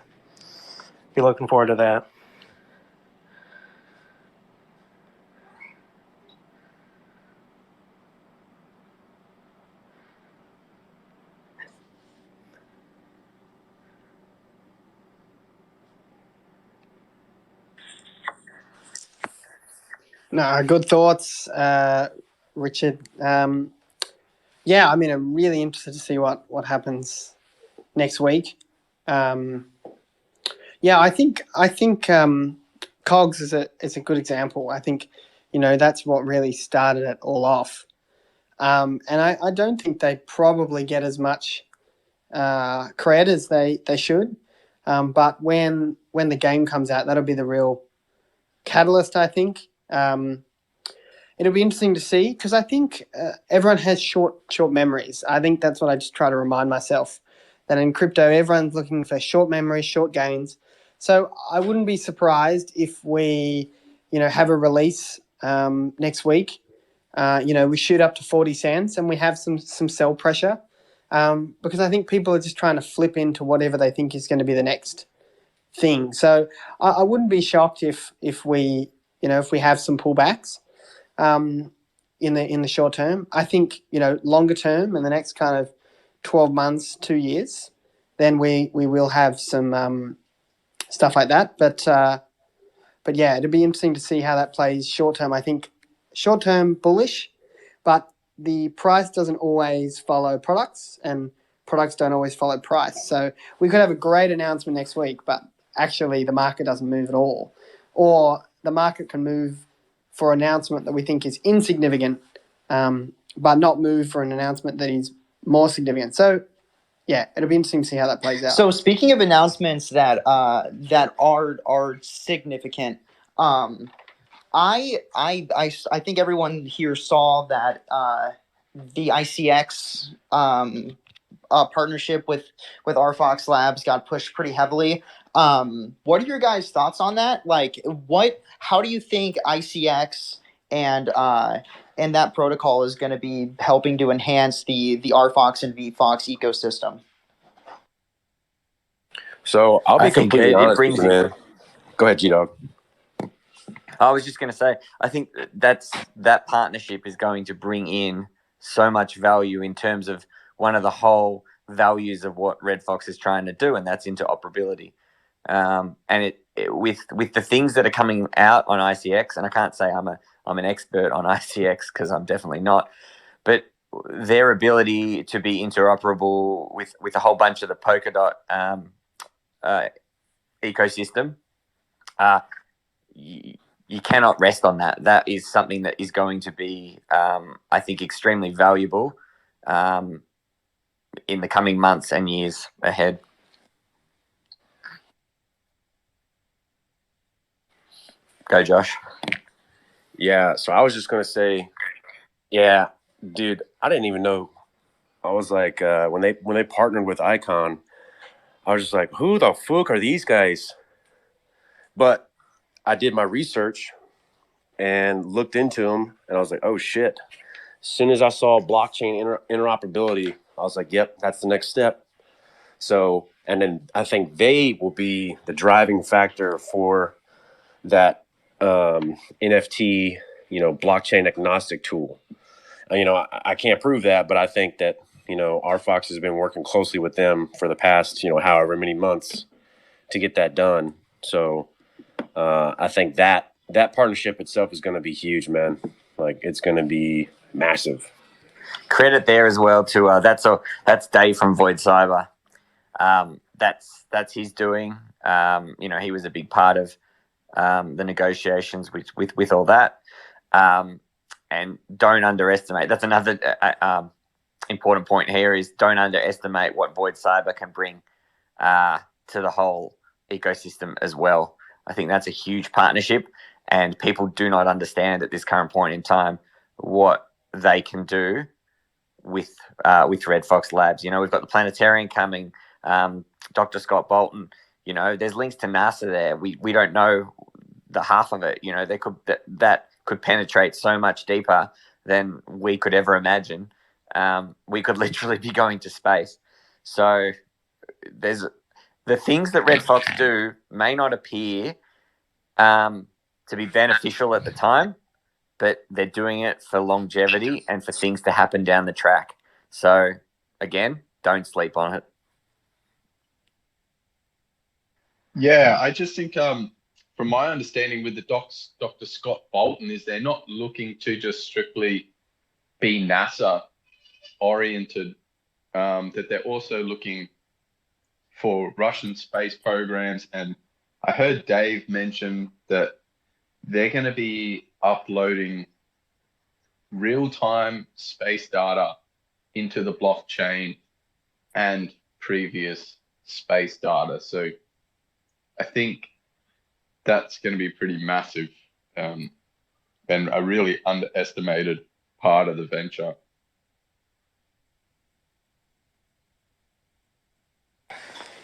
be looking forward to that. No, good thoughts, Richard. Yeah, I mean, I'm really interested to see what happens next week. Yeah, I think COGS is a good example. I think that's what really started it all off, and I don't think they probably get as much credit as they should. But when the game comes out, that'll be the real catalyst, I think. It'll be interesting to see because I think everyone has short memories. I think that's what I just try to remind myself, that in crypto, everyone's looking for short memories, short gains. So I wouldn't be surprised if we, have a release next week. We shoot up to 40 cents and we have some sell pressure because I think people are just trying to flip into whatever they think is going to be the next thing. So I wouldn't be shocked if we have some pullbacks in the short term. I think longer term, in the next kind of 12 months, 2 years, then we will have some stuff like that. But yeah, it'll be interesting to see how that plays short term. I think short term bullish, but the price doesn't always follow products, and products don't always follow price. So we could have a great announcement next week, but actually the market doesn't move at all, or the market can move for an announcement that we think is insignificant, but not move for an announcement that is more significant. So yeah, it'll be interesting to see how that plays out. So speaking of announcements that are significant, I think everyone here saw that the ICX partnership with RFOX Labs got pushed pretty heavily. What are your guys' thoughts on that? Like, how do you think ICX and that protocol is going to be helping to enhance the RFOX and VFOX ecosystem? So I'll be completely honest with you, man. Go ahead, G-Dog. I was just going to say, I think that partnership is going to bring in so much value in terms of one of the whole values of what Red Fox is trying to do, and that's interoperability. And it with the things that are coming out on ICX, and I can't say I'm an expert on ICX because I'm definitely not, but their ability to be interoperable with a whole bunch of the Polkadot ecosystem, you cannot rest on that. That is something that is going to be, I think, extremely valuable in the coming months and years ahead. Go, Josh. Yeah, so I was just gonna say, yeah, dude, I didn't even know. I was like, when they partnered with Icon, I was just like, who the fuck are these guys? But I did my research and looked into them, and I was like, oh shit. As soon as I saw blockchain interoperability, I was like, yep, that's the next step. So, and then I think they will be the driving factor for that NFT, blockchain agnostic tool. I can't prove that, but I think that, RFOX has been working closely with them for the past, however many months to get that done. So I think that partnership itself is going to be huge, man. Like, it's going to be massive. Credit there as well to that's Dave from Void Cyber. That's his doing. He was a big part of the negotiations with all that. And don't underestimate. That's another important point here is don't underestimate what Void Cyber can bring to the whole ecosystem as well. I think that's a huge partnership, and people do not understand at this current point in time what they can do with RFOX Labs. We've got the planetarium coming, Dr. Scott Bolton. There's links to NASA there. We don't know the half of it. That could penetrate so much deeper than we could ever imagine. We could literally be going to space. So there's the things that RFOX do may not appear to be beneficial at the time, but they're doing it for longevity and for things to happen down the track. So again, don't sleep on it. Yeah, I just think from my understanding with the Dr. Scott Bolton is they're not looking to just strictly be NASA oriented, that they're also looking for Russian space programs. And I heard Dave mention that they're going to be uploading real-time space data into the blockchain and previous space data. So I think that's going to be pretty massive, and a really underestimated part of the venture.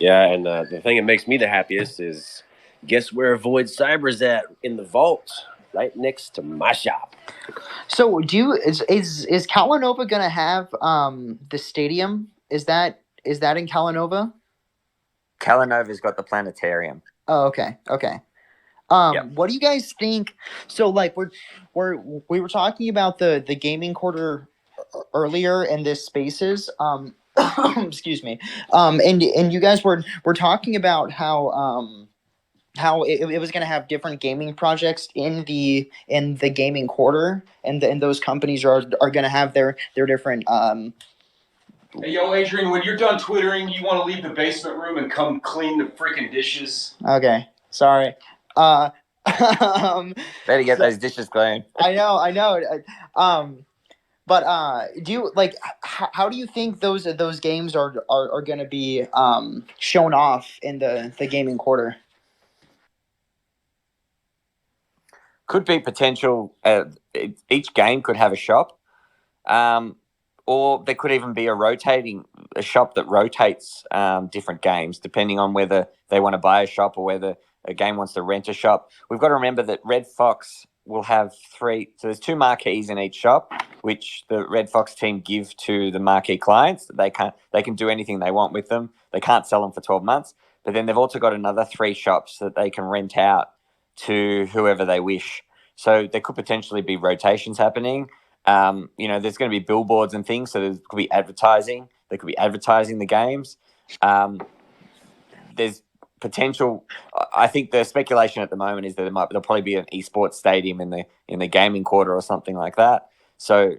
Yeah, and the thing that makes me the happiest is, guess where Void Cyber's at? In the vault, right next to my shop. So, is Calanova gonna have the stadium? Is that in Calanova? Calanova's got the planetarium. Oh, okay. Yep. What do you guys think? So, like, we were talking about the gaming quarter earlier in this spaces. Excuse me. And you guys were talking about how it was going to have different gaming projects in the gaming quarter, and those companies are going to have their different. Hey, yo, Adrian, when you're done twittering, you want to leave the basement room and come clean the freaking dishes? Okay, sorry. Better get those dishes clean. I know. But do you like? How do you think those games are going to be shown off in the gaming quarter? Could be potential. Each game could have a shop, or there could even be a shop that rotates different games depending on whether they want to buy a shop or whether a game wants to rent a shop. We've got to remember that RFOX will have 3. So there's 2 marquees in each shop, which the RFOX team give to the marquee clients. They can do anything they want with them. They can't sell them for 12 months. But then they've also got another 3 shops that they can rent out to whoever they wish. So there could potentially be rotations happening. There's going to be billboards and things. So there could be advertising. They could be advertising the games. There's potential. I think the speculation at the moment is that there'll probably be an esports stadium in the gaming quarter or something like that. So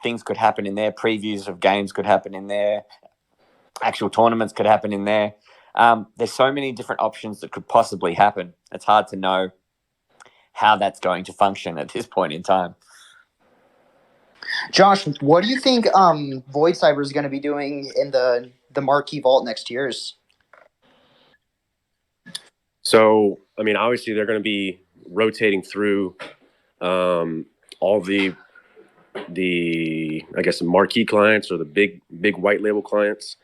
things could happen in there. Previews of games could happen in there. Actual tournaments could happen in there. There's so many different options that could possibly happen. It's hard to know how that's going to function at this point in time. Josh, what do you think Void Cyber is going to be doing in the Marquee Vault next year's? So, I mean, obviously they're going to be rotating through all the I guess the marquee clients or the big white label clients.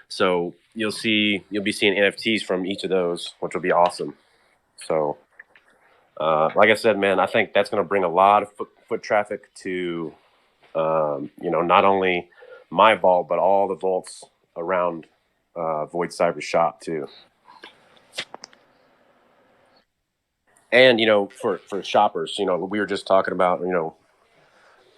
So you'll be seeing NFTs from each of those, which will be awesome. So like I said, man, I think that's going to bring a lot of foot traffic to not only my vault but all the vaults around Void Cyber Shop too. And for shoppers, we were just talking about,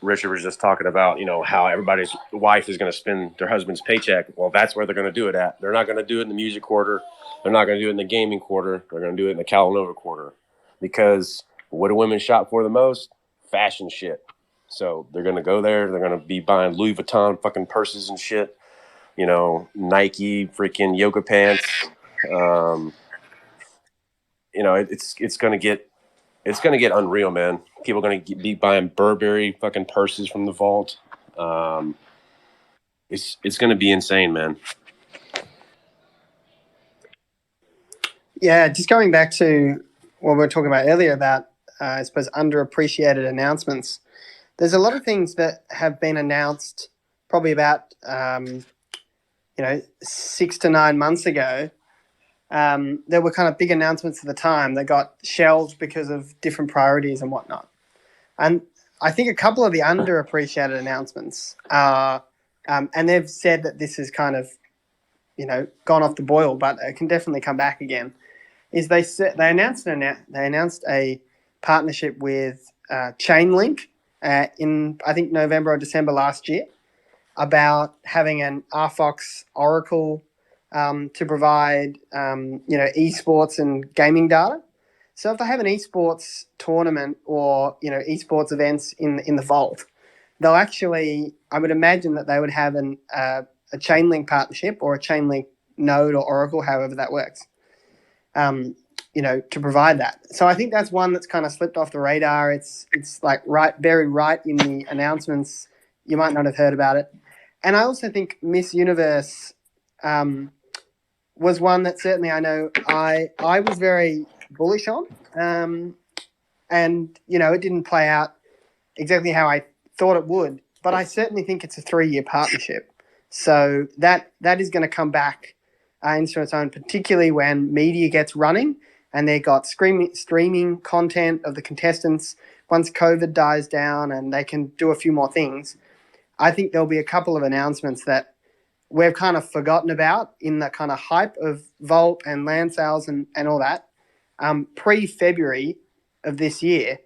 Richard was just talking about, how everybody's wife is going to spend their husband's paycheck. Well, that's where they're going to do it at. They're not going to do it in the music quarter. They're not going to do it in the gaming quarter. They're going to do it in the Calanova quarter, because what do women shop for the most? Fashion shit. So they're going to go there. They're going to be buying Louis Vuitton fucking purses and shit, Nike freaking yoga pants. It's going to get unreal, man. People are going to be buying Burberry fucking purses from the vault. It's going to be insane, man. Yeah, just going back to what we were talking about earlier about, I suppose, underappreciated announcements. There's a lot of things that have been announced probably about, 6 to 9 months ago. There were kind of big announcements at the time that got shelved because of different priorities and whatnot. And I think a couple of the underappreciated announcements are, and they've said that this is kind of, gone off the boil, but it can definitely come back again, is they announced a partnership with Chainlink in, I think, November or December last year, about having an RFOX Oracle to provide, esports and gaming data. So if they have an esports tournament or, esports events in the vault, they'll actually, I would imagine that they would have a Chainlink partnership or a Chainlink node or Oracle, however that works, to provide that. So I think that's one that's kind of slipped off the radar. It's like very right in the announcements. You might not have heard about it. And I also think Miss Universe was one that certainly I know I was very bullish on. And, it didn't play out exactly how I thought it would. But I certainly think it's a 3-year partnership. So that is going to come back into its own, particularly when media gets running and they got streaming content of the contestants. Once COVID dies down and they can do a few more things, I think there'll be a couple of announcements that we've kind of forgotten about in the kind of hype of Vault and land sales and all that. Pre-February of this year,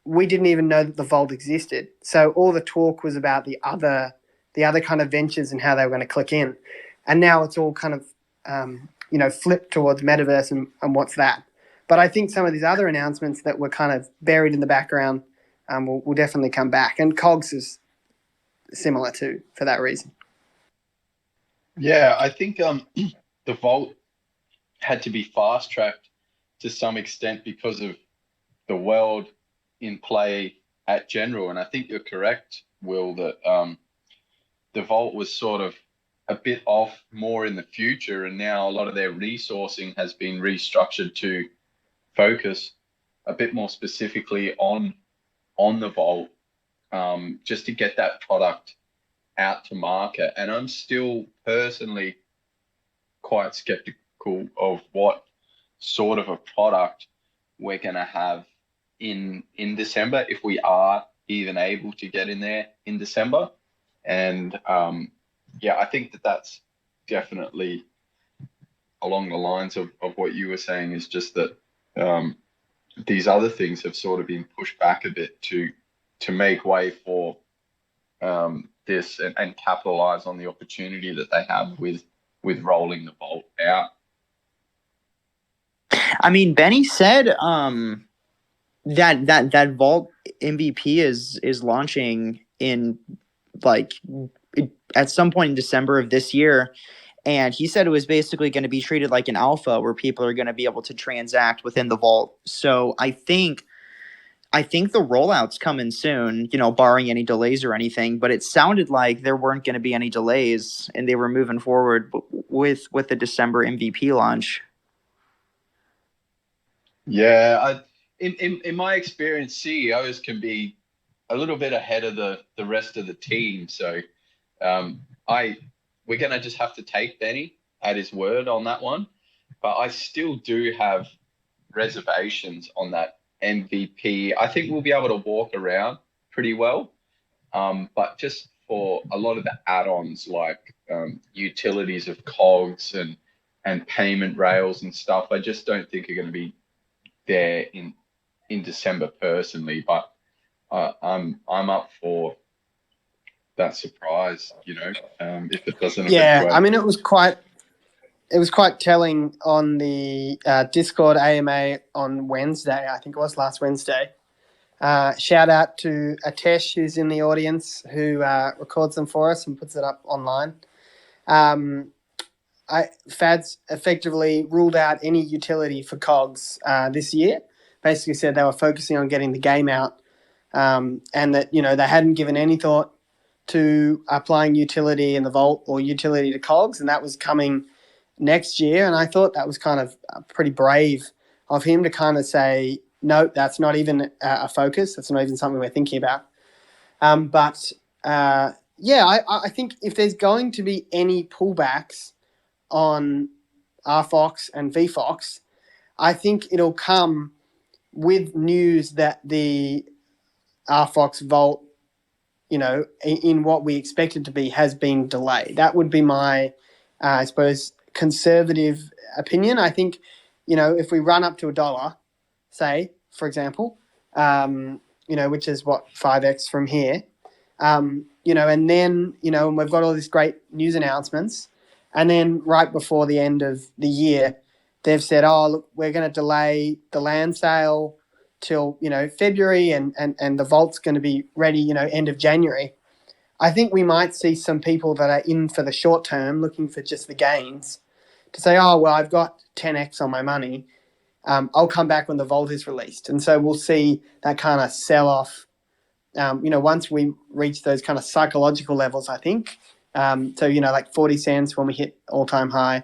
we didn't even know that the Vault existed. So all the talk was about the other kind of ventures and how they were going to click in. And now it's all kind of, flipped towards metaverse and what's that. But I think some of these other announcements that were kind of buried in the background will definitely come back. And COGS is similar too, for that reason. Yeah, I think the Vault had to be fast-tracked to some extent because of the world in play at general. And I think you're correct, Will, that the Vault was sort of a bit off more in the future, and now a lot of their resourcing has been restructured to focus a bit more specifically on the Vault, just to get that product out to market. And I'm still personally quite skeptical of what sort of a product we're going to have in December, if we are even able to get in there in December. And I think that's definitely along the lines of what you were saying, is just that these other things have sort of been pushed back a bit to make way for this and capitalize on the opportunity that they have with rolling the Vault out. I mean, Benny said that Vault MVP is launching in at some point in December of this year. And he said it was basically going to be treated like an alpha where people are going to be able to transact within the Vault. So I think the rollout's coming soon, barring any delays or anything. But it sounded like there weren't going to be any delays and they were moving forward with the December MVP launch. Yeah, in my experience, CEOs can be a little bit ahead of the rest of the team. So we're gonna just have to take Benny at his word on that one. But I still do have reservations on that MVP. I think we'll be able to walk around pretty well. But just for a lot of the add-ons like utilities of cogs and payment rails and stuff, I just don't think are going to be there in December personally. But I'm up for that surprise, if it doesn't. Yeah, I mean, it was quite telling on the Discord AMA on Wednesday. I think it was last Wednesday. Shout out to Atesh, who's in the audience, who records them for us and puts it up online. FADS effectively ruled out any utility for COGS this year. Basically said they were focusing on getting the game out, and that they hadn't given any thought to applying utility in the vault or utility to COGS, and that was coming next year. And I thought that was kind of pretty brave of him to kind of say, no, that's not even a focus. That's not even something we're thinking about. I think if there's going to be any pullbacks on RFOX and VFOX, I think it'll come with news that the RFOX Vault, in what we expect it to be, has been delayed. That would be my, I suppose, conservative opinion. I think, if we run up to $1, say, for example, which is what 5x from here, and then, and we've got all these great news announcements, and then right before the end of the year, they've said, oh, look, we're going to delay the land sale till, February, and the vault's going to be ready, end of January. I think we might see some people that are in for the short term looking for just the gains to say, oh, well, I've got 10x on my money. I'll come back when the vault is released. And so we'll see that kind of sell off, once we reach those kind of psychological levels, I think. So, like 40 cents when we hit all-time high,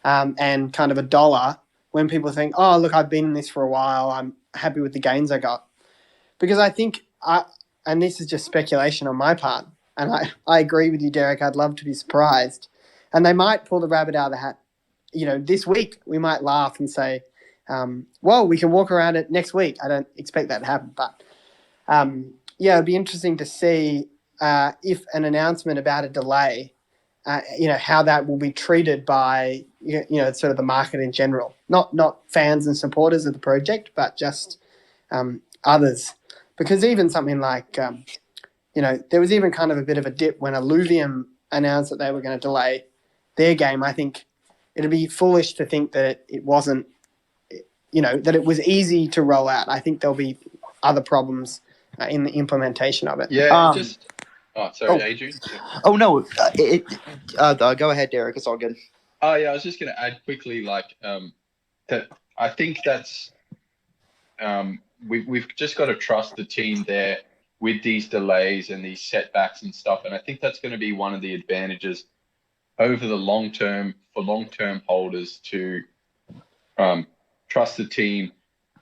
and kind of $1 when people think, oh, look, I've been in this for a while. I'm happy with the gains I got. Because I think, and this is just speculation on my part, and I agree with you, Derek, I'd love to be surprised. And they might pull the rabbit out of the hat. This week we might laugh and say, well, we can walk around it next week. I don't expect that to happen. But, it'd be interesting to see if an announcement about a delay, how that will be treated by, sort of the market in general. Not fans and supporters of the project, but just others. Because even something like, there was even kind of a bit of a dip when Illuvium announced that they were going to delay their game. I think it'd be foolish to think that it wasn't, that it was easy to roll out. I think there'll be other problems in the implementation of it. Yeah, Adrian. Oh, no. Go ahead, Derek. It's all good. Oh, yeah, I was just going to add quickly, that I think that's we've just got to trust the team there with these delays and these setbacks and stuff. And I think that's going to be one of the advantages over the long term for long-term holders to trust the team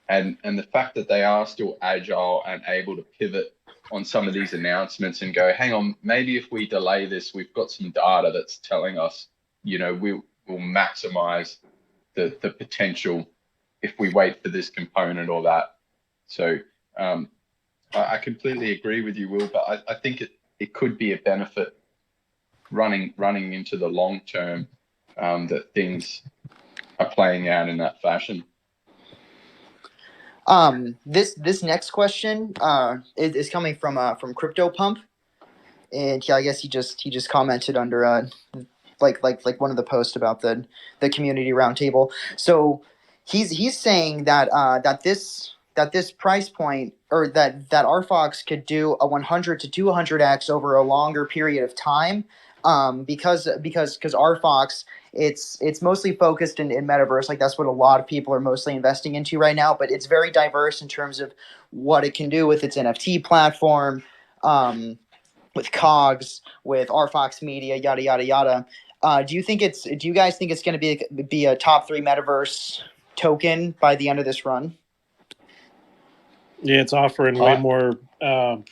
and the fact that they are still agile and able to pivot on some of these announcements and go, hang on, maybe if we delay this, we've got some data that's telling us, we'll maximize the potential if we wait for this component or that. So I completely agree with you, Will, but I think it could be a benefit running into the long term that things are playing out in that fashion. This next question is coming from Crypto Pump, and I guess he just commented under like one of the posts about the community roundtable. So he's saying that this price point, or that RFOX could do a 100 to 200x over a longer period of time, because RFOX, it's mostly focused in metaverse. Like, that's what a lot of people are mostly investing into right now, but it's very diverse in terms of what it can do with its NFT platform, with COGS, with RFOX Media, yada yada yada. Do you guys think it's going to be a top 3 metaverse token by the end of this run? Yeah, it's offering way more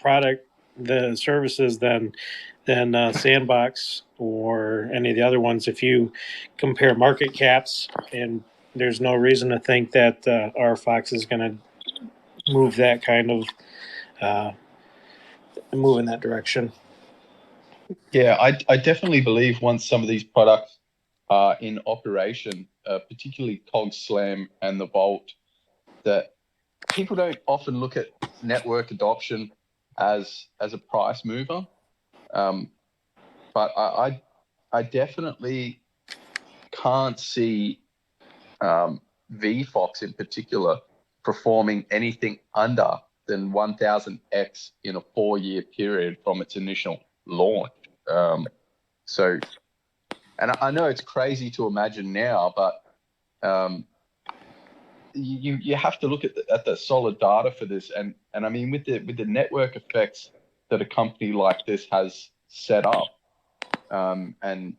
product, the services than Sandbox or any of the other ones. If you compare market caps, and there's no reason to think that RFOX is going to move that kind of move in that direction. Yeah, I definitely believe once some of these products are in operation, particularly COG Slam and the Vault, that people don't often look at network adoption as a price mover. But I definitely can't see VFOX in particular performing anything under than 1000x in a 4-year period from its initial launch. So, and I know it's crazy to imagine now, but you have to look at the solid data for this, and I mean with the network effects that a company like this has set up, and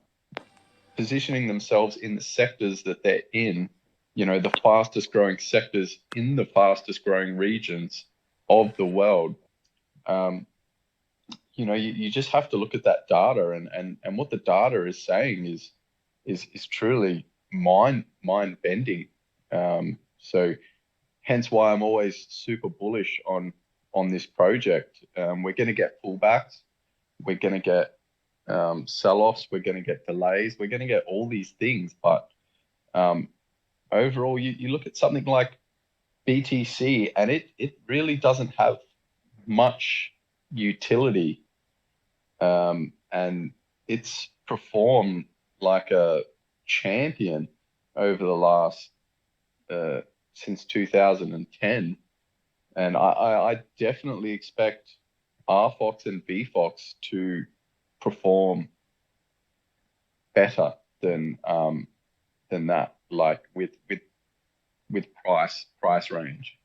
positioning themselves in the sectors that they're in, the fastest growing sectors in the fastest growing regions of the world. You just have to look at that data, and what the data is saying is truly mind bending. So hence why I'm always super bullish on this project. We're going to get pullbacks, we're going to get sell-offs, we're going to get delays, we're going to get all these things, but overall you look at something like BTC, and it really doesn't have much utility, and it's performed like a champion over the last since 2010, and I definitely expect RFOX and VFOX to perform better than that, like with price range.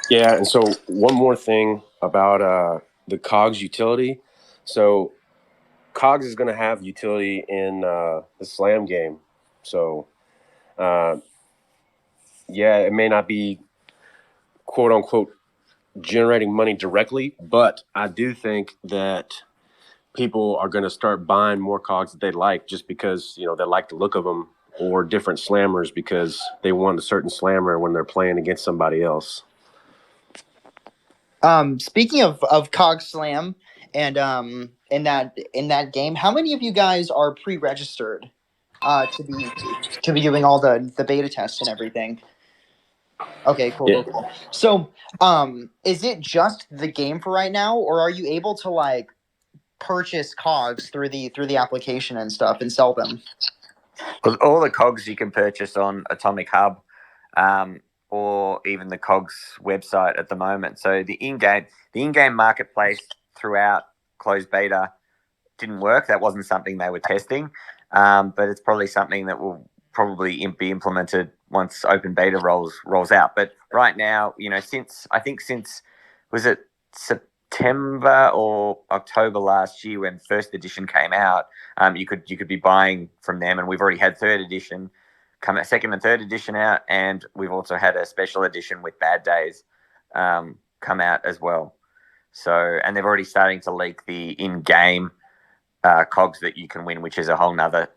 Yeah, and so one more thing about the COGS utility. So COGS is going to have utility in the Slam game. So, yeah, it may not be quote unquote generating money directly, but I do think that people are going to start buying more COGS that they like, just because they like the look of them, or different slammers because they want a certain slammer when they're playing against somebody else. Speaking of COG Slam and in that game, how many of you guys are pre-registered to be doing all the beta tests and everything? Okay, cool, Yeah. cool. So, is it just the game for right now, or are you able to like purchase COGs through the application and stuff and sell them? Because all the COGs you can purchase on Atomic Hub, or even the COGS website at the moment. So the in-game marketplace throughout closed beta didn't work. That wasn't something they were testing, but it's probably something that will probably be implemented once open beta rolls out. But right now, since was it September or October last year when first edition came out, you could be buying from them, and we've already had third edition come out, second and third edition out, and we've also had a special edition with Bad Days come out as well. So, and they're already starting to leak the in-game COGs that you can win, which is a whole nother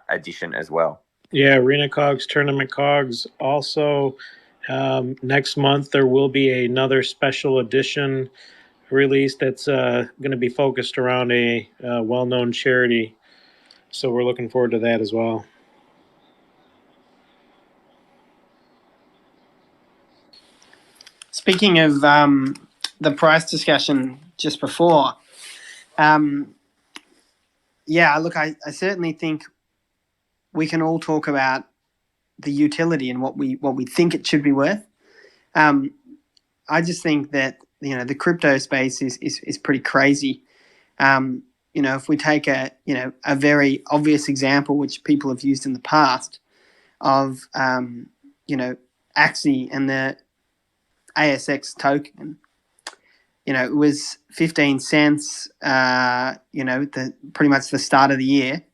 edition as well. Yeah, Arena COGs, Tournament COGs. Also, next month there will be another special edition release that's going to be focused around a well-known charity. So we're looking forward to that as well. Speaking of the price discussion just before, yeah, look, I certainly think we can all talk about the utility and what we think it should be worth. I just think that the crypto space is pretty crazy. If we take a very obvious example, which people have used in the past, of Axie and the ASX token, it was 15 cents, pretty much the start of the year,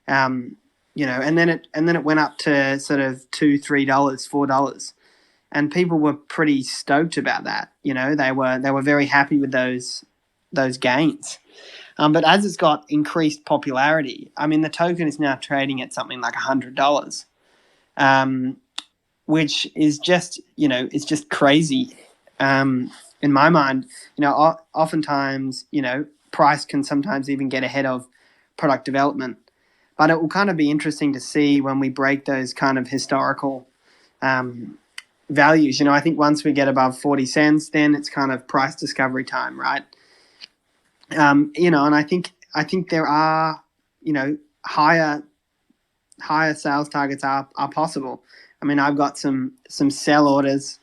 and then it went up to sort of $2, $3, $4, and people were pretty stoked about that. You know, they were very happy with those gains. But as it's got increased popularity, I mean, the token is now trading at something like $100, which is just, you know, it's just crazy. In my mind, you know, oftentimes, you know, price can sometimes even get ahead of product development. But it will kind of be interesting to see when we break those kind of historical values. You know, I think once we get above 40 cents, then it's kind of price discovery time, right? You know, and I think there are, you know, higher sales targets are possible. I mean, I've got some sell orders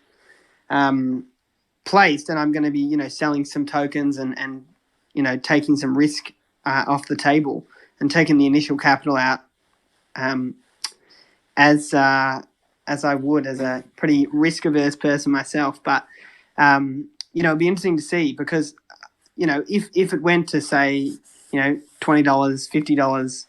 placed, and I'm going to be, you know, selling some tokens and you know, taking some risk off the table and taking the initial capital out as I would as a pretty risk averse person myself. But you know, it'd be interesting to see, because you know, if it went to, say, you know, $20, $50,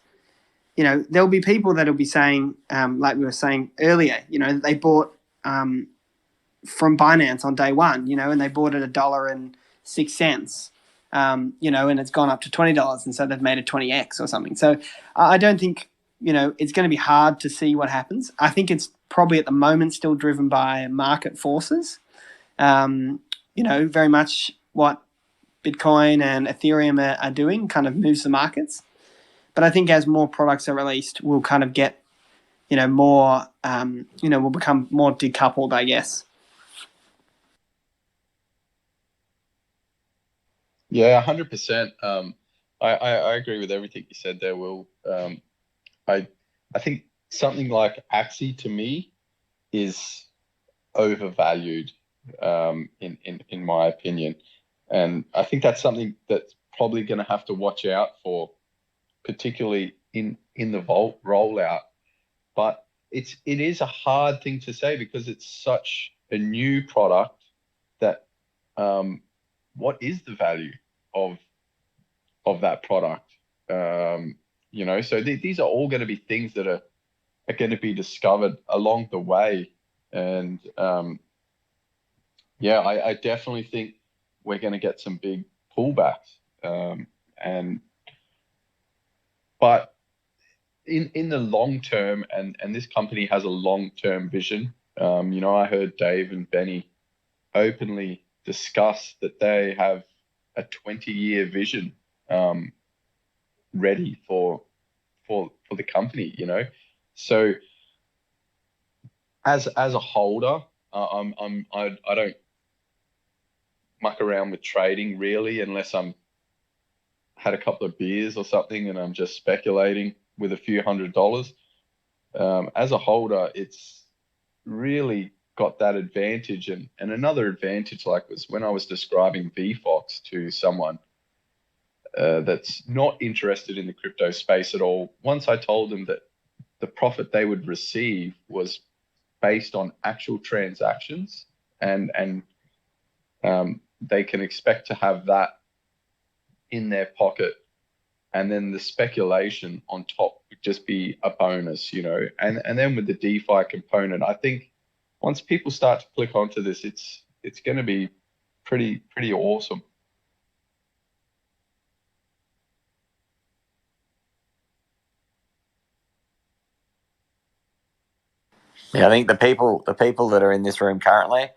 you know, there'll be people that'll be saying, like we were saying earlier, you know, they bought from Binance on day one, you know, and they bought at $1.06, you know, and it's gone up to $20, and so they've made a 20x or something. So I don't think, you know, it's going to be hard to see what happens. I think it's probably at the moment still driven by market forces. You know, very much what Bitcoin and Ethereum are doing kind of moves the markets. But I think as more products are released, we'll kind of get, you know, more, you know, we'll become more decoupled, I guess. Yeah, 100%. I agree with everything you said there, Will. I think something like Axie, to me, is overvalued, in my opinion. And I think that's something that's probably going to have to watch out for, particularly in the Vault rollout. But it is a hard thing to say, because it's such a new product that what is the value of that product? You know, so these are all going to be things that are going to be discovered along the way. And yeah, I definitely think we're going to get some big pullbacks. But in the long term, and this company has a long-term vision. You know, I heard Dave and Benny openly discuss that they have a 20-year vision ready for the company, you know. So as a holder, I don't muck around with trading really, unless I'm had a couple of beers or something and I'm just speculating with a few $100s. As a holder, it's really got that advantage. And another advantage, like, was when I was describing VFOX to someone that's not interested in the crypto space at all. Once I told them that the profit they would receive was based on actual transactions, and they can expect to have that in their pocket, and then the speculation on top would just be a bonus, you know. And then with the DeFi component, I think once people start to click onto this, it's going to be pretty awesome. Yeah, I think the people that are in this room currently,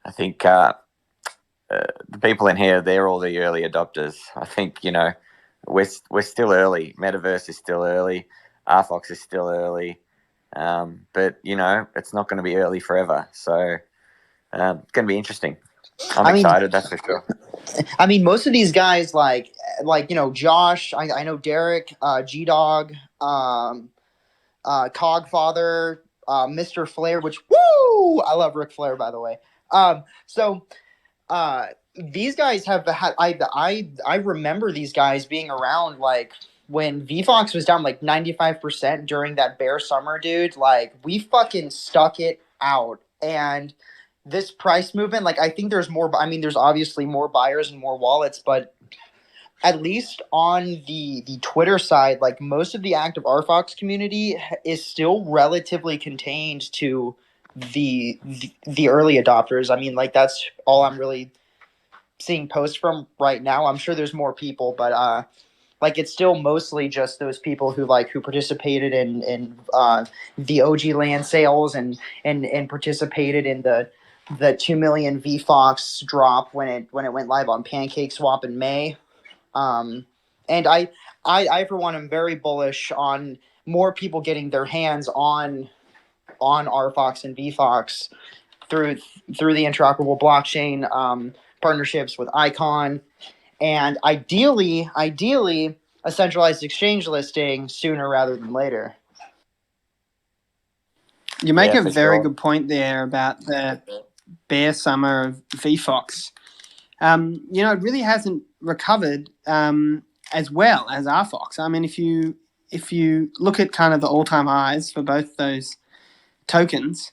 I think the people in here, they're all the early adopters. I think, you know, we're still early. Metaverse is still early. RFOX is still early. But, you know, it's not going to be early forever. So it's going to be interesting. I'm excited, that's for sure. I mean, most of these guys, like you know, Josh, I know Derek, G-Dog, Cogfather, Mr. Flair, which, woo! I love Ric Flair, by the way. These guys have had, I remember these guys being around, like, when VFOX was down like 95% during that bear summer, dude. Like, we fucking stuck it out. And this price movement, like, I think there's more, I mean, there's obviously more buyers and more wallets, but at least on the Twitter side, like, most of the active RFOX community is still relatively contained to the early adopters. I mean, like that's all I'm really seeing posts from right now. I'm sure there's more people, but like it's still mostly just those people who participated in the OG land sales and participated in the 2 million VFOX drop when it went live on PancakeSwap in May. And I for one am very bullish on more people getting their hands on RFOX and VFOX through the interoperable blockchain partnerships with Icon, and ideally a centralized exchange listing sooner rather than later. You make Yeah, a for very sure. good point there about the bear summer of VFOX. It really hasn't recovered as well as RFOX. I mean, if you look at kind of the all-time highs for both those tokens,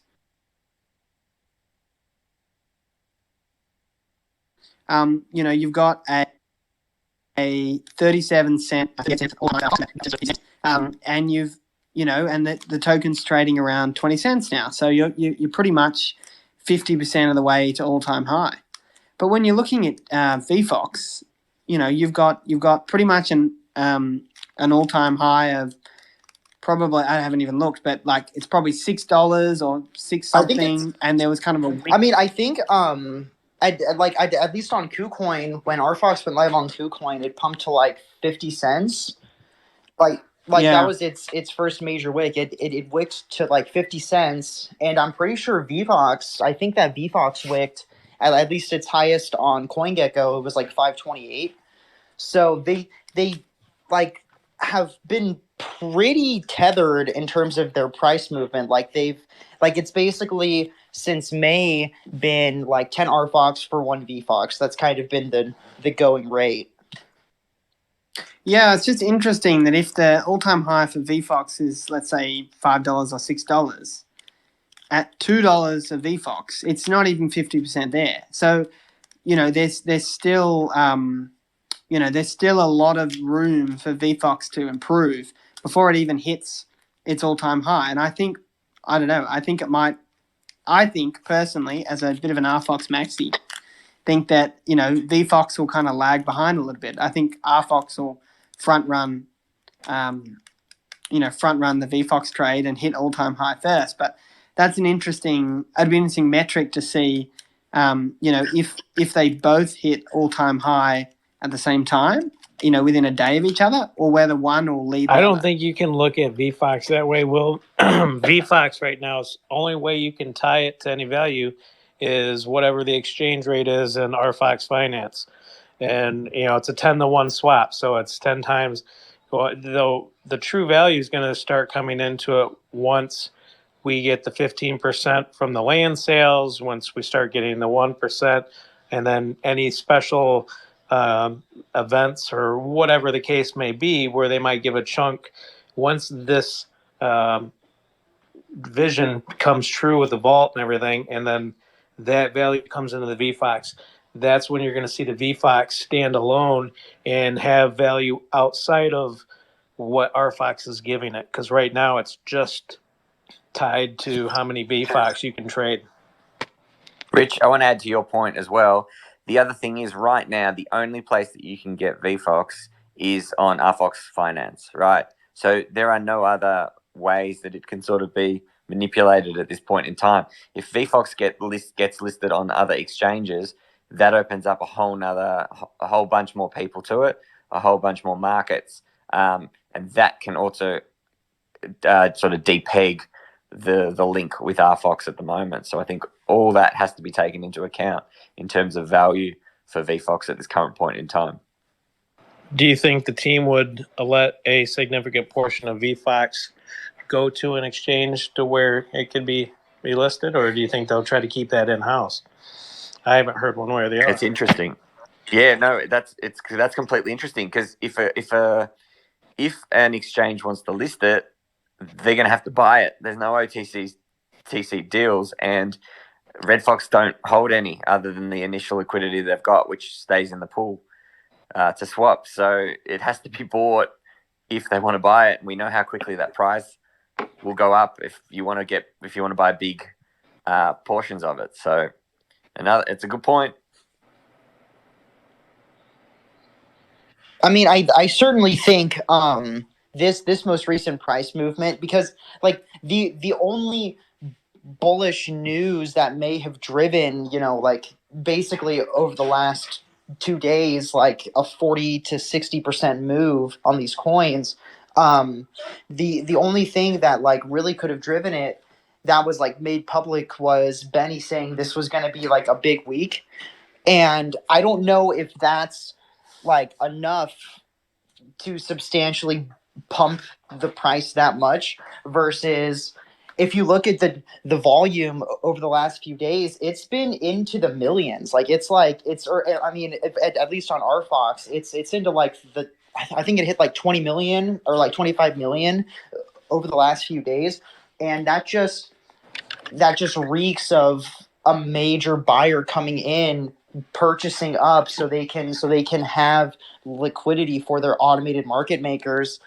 you've got a 37 cent, and and the token's trading around 20 cents now. So you're pretty much 50% of the way to all-time high. But when you're looking at VFOX, you've got pretty much an all-time high of probably, I haven't even looked, but like it's probably $6 or six something, and there was kind of a. I mean, I think at least on KuCoin, when RFOX went live on KuCoin, it pumped to like 50 cents. That was its first major wick. It wicked to like 50 cents, and I'm pretty sure VFOX. I think that VFOX wicked at least its highest on CoinGecko. It was like 528. So they like have been pretty tethered in terms of their price movement. It's basically since May been like 10 RFOX for 1 VFOX. That's kind of been the going rate. Yeah, it's just interesting that if the all-time high for VFOX is, let's say, $5 or $6, at $2 a VFOX, it's not even 50% there. So, there's still there's still a lot of room for VFOX to improve before it even hits its all-time high. And I think personally, as a bit of an RFOX maxi, think that VFOX will kind of lag behind a little bit. I think RFOX will front run the VFOX trade and hit all-time high first. But that's an interesting metric to see. If they both hit all-time high at the same time, within a day of each other, or whether one will lead. I don't think you can look at VFOX that way. VFOX right now is only way you can tie it to any value is whatever the exchange rate is in RFOX Finance. And, it's a 10-to-1 swap. So it's 10 times. Though the true value is going to start coming into it once we get the 15% from the land sales, once we start getting the 1%, and then any special events or whatever the case may be, where they might give a chunk. Once this vision comes true with the vault and everything, and then that value comes into the VFOX, that's when you're going to see the VFOX stand alone and have value outside of what RFOX is giving it. Because right now it's just tied to how many VFOX you can trade. Rich, I want to add to your point as well. The other thing is right now, the only place that you can get VFOX is on RFOX Finance, right? So there are no other ways that it can sort of be manipulated at this point in time. If VFOX gets listed on other exchanges, that opens up a whole bunch more people to it, a whole bunch more markets, and that can also sort of depeg the link with RFOX at the moment. So I think all that has to be taken into account in terms of value for VFOX at this current point in time. Do you think the team would let a significant portion of VFOX go to an exchange to where it could be listed, or do you think they'll try to keep that in-house? I haven't heard one way or the other. It's interesting. Yeah, no, that's completely interesting, because if an exchange wants to list it, they're going to have to buy it. There's no OTC deals, and RedFox don't hold any other than the initial liquidity they've got, which stays in the pool to swap. So it has to be bought if they want to buy it. We know how quickly that price will go up if you want to buy big portions of it. So it's a good point. I mean, I certainly think this most recent price movement, because like the only bullish news that may have driven, like basically over the last 2 days, like a 40 to 60% move on these coins. The only thing that like really could have driven it that was like made public was Benny saying this was going to be like a big week. And I don't know if that's like enough to substantially pump the price that much versus if you look at the volume over the last few days, it's been into the millions. Like or I mean, at least on RFOX, it's into like I think it hit like 20 million or like 25 million over the last few days, and that just reeks of a major buyer coming in, purchasing up so they can have liquidity for their automated market makers.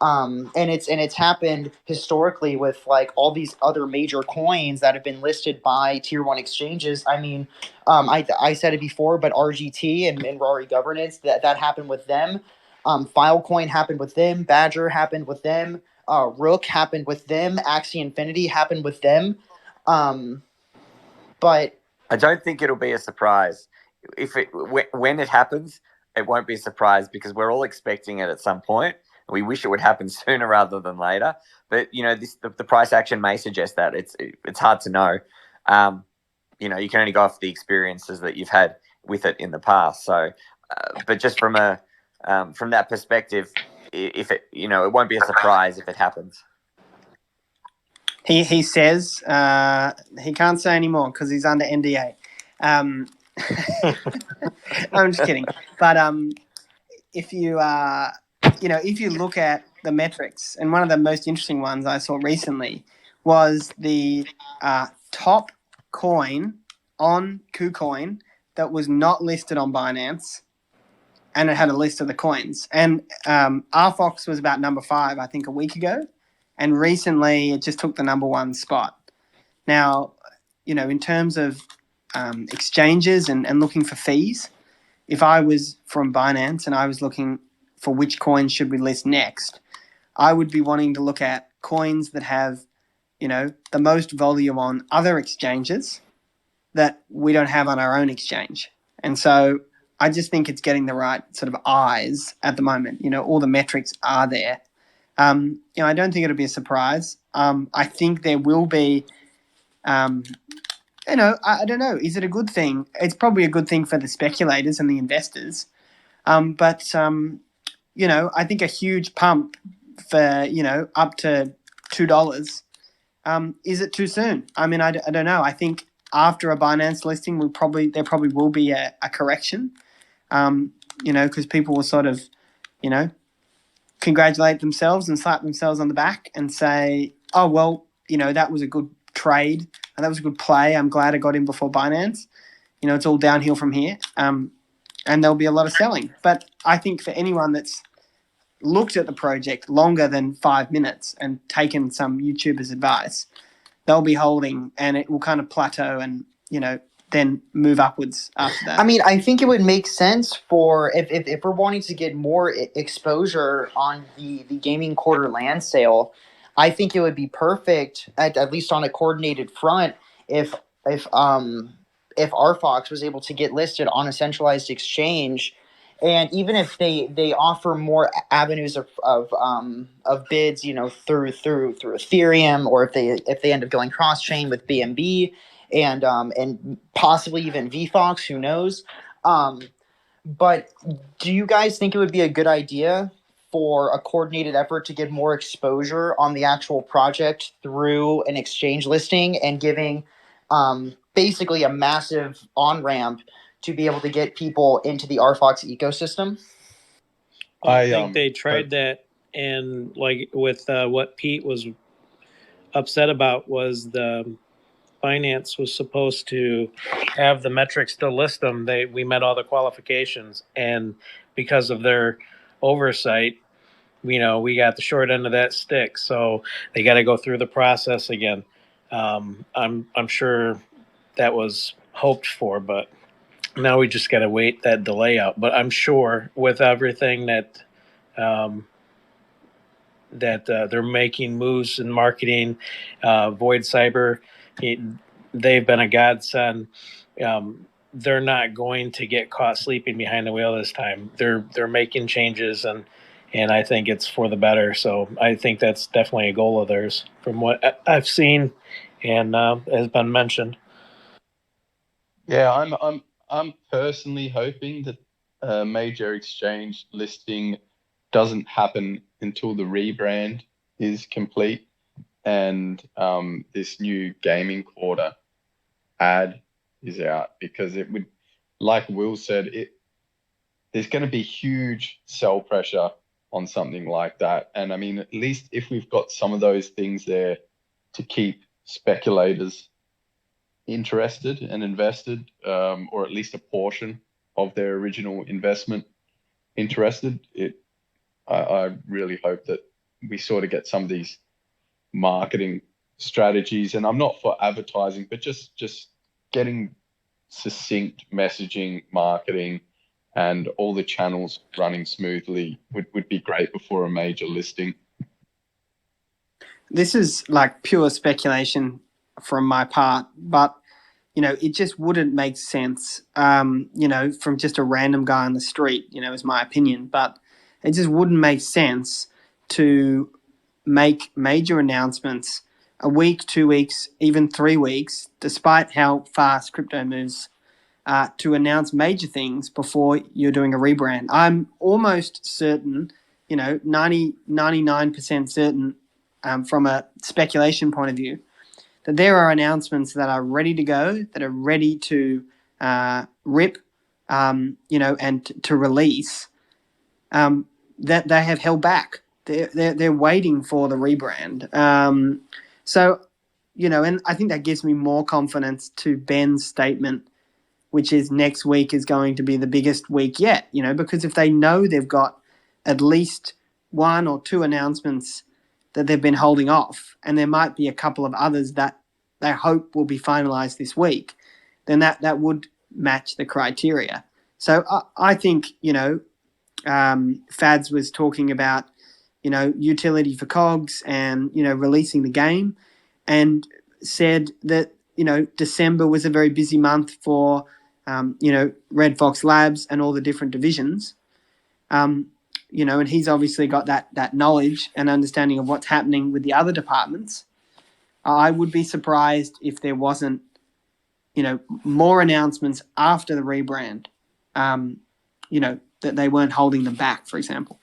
And it's happened historically with like all these other major coins that have been listed by tier one exchanges. I mean, I said it before, but RGT and Rory Governance, that happened with them. Filecoin happened with them. Badger happened with them. Rook happened with them. Axie Infinity happened with them. But I don't think it'll be a surprise. When it happens, it won't be a surprise because we're all expecting it at some point. We wish it would happen sooner rather than later. But the price action may suggest that. It's hard to know. You can only go off the experiences that you've had with it in the past. So, but just from that perspective, if it won't be a surprise if it happens. He says he can't say anymore because he's under NDA. I'm just kidding. But if you if you look at the metrics, and one of the most interesting ones I saw recently was the top coin on KuCoin that was not listed on Binance, and it had a list of the coins. And RFOX was about number 5, I think, a week ago. And recently, it just took the number 1 spot. Now, in terms of exchanges and looking for fees, if I was from Binance and I was looking for which coins should we list next, I would be wanting to look at coins that have, the most volume on other exchanges that we don't have on our own exchange. And so I just think it's getting the right sort of eyes at the moment. All the metrics are there. I don't think it'll be a surprise. I think there will be, I don't know. Is it a good thing? It's probably a good thing for the speculators and the investors. But I think a huge pump for, up to $2. Is it too soon? I mean, I don't know. I think after a Binance listing, there probably will be a correction, because people will sort of, congratulate themselves and slap themselves on the back and say, oh, well, that was a good trade and that was a good play. I'm glad I got in before Binance. It's all downhill from here. And there'll be a lot of selling. But I think for anyone that's looked at the project longer than 5 minutes and taken some YouTuber's advice, they'll be holding and it will kind of plateau and, then move upwards after that. I mean, I think it would make sense for if we're wanting to get more exposure on the gaming quarter land sale. I think it would be perfect, at least on a coordinated front, if RFOX was able to get listed on a centralized exchange, and even if they offer more avenues of bids, through Ethereum, or if they end up going cross chain with BNB. And possibly even VFOX, who knows? But do you guys think it would be a good idea for a coordinated effort to get more exposure on the actual project through an exchange listing and giving basically a massive on-ramp to be able to get people into the RFOX ecosystem? I think they tried that, and like with what Pete was upset about was the Binance was supposed to have the metrics to list them. We met all the qualifications, and because of their oversight, we got the short end of that stick. So they got to go through the process again. I'm sure that was hoped for, but now we just got to wait that delay out. But I'm sure with everything that they're making moves in marketing, Void Cyber, they've been a godsend. They're not going to get caught sleeping behind the wheel this time. They're making changes, and I think it's for the better. So I think that's definitely a goal of theirs from what I've seen and has been mentioned. Yeah, I'm personally hoping that a major exchange listing doesn't happen until the rebrand is complete and this new gaming quarter ad is out, because it would, like Will said, there's going to be huge sell pressure on something like that. And I mean, at least if we've got some of those things there to keep speculators interested and invested, or at least a portion of their original investment interested, I really hope that we sort of get some of these marketing strategies, and I'm not for advertising, but just getting succinct messaging, marketing, and all the channels running smoothly would be great before a major listing. This is like pure speculation from my part, but it just wouldn't make sense, from just a random guy on the street, is my opinion. But it just wouldn't make sense to make major announcements a week, 2 weeks, even 3 weeks, despite how fast crypto moves, to announce major things before you're doing a rebrand. I'm almost certain, 99% certain, from a speculation point of view, that there are announcements that are ready to go, that are ready to rip, and to release, that they have held back. They're waiting for the rebrand. So, and I think that gives me more confidence to Ben's statement, which is next week is going to be the biggest week yet, because if they know they've got at least 1 or 2 announcements that they've been holding off, and there might be a couple of others that they hope will be finalized this week, then that would match the criteria. So I think, Fads was talking about, utility for cogs and, releasing the game, and said that, December was a very busy month for, RFOX Labs and all the different divisions. And he's obviously got that knowledge and understanding of what's happening with the other departments. I would be surprised if there wasn't, more announcements after the rebrand, that they weren't holding them back, for example.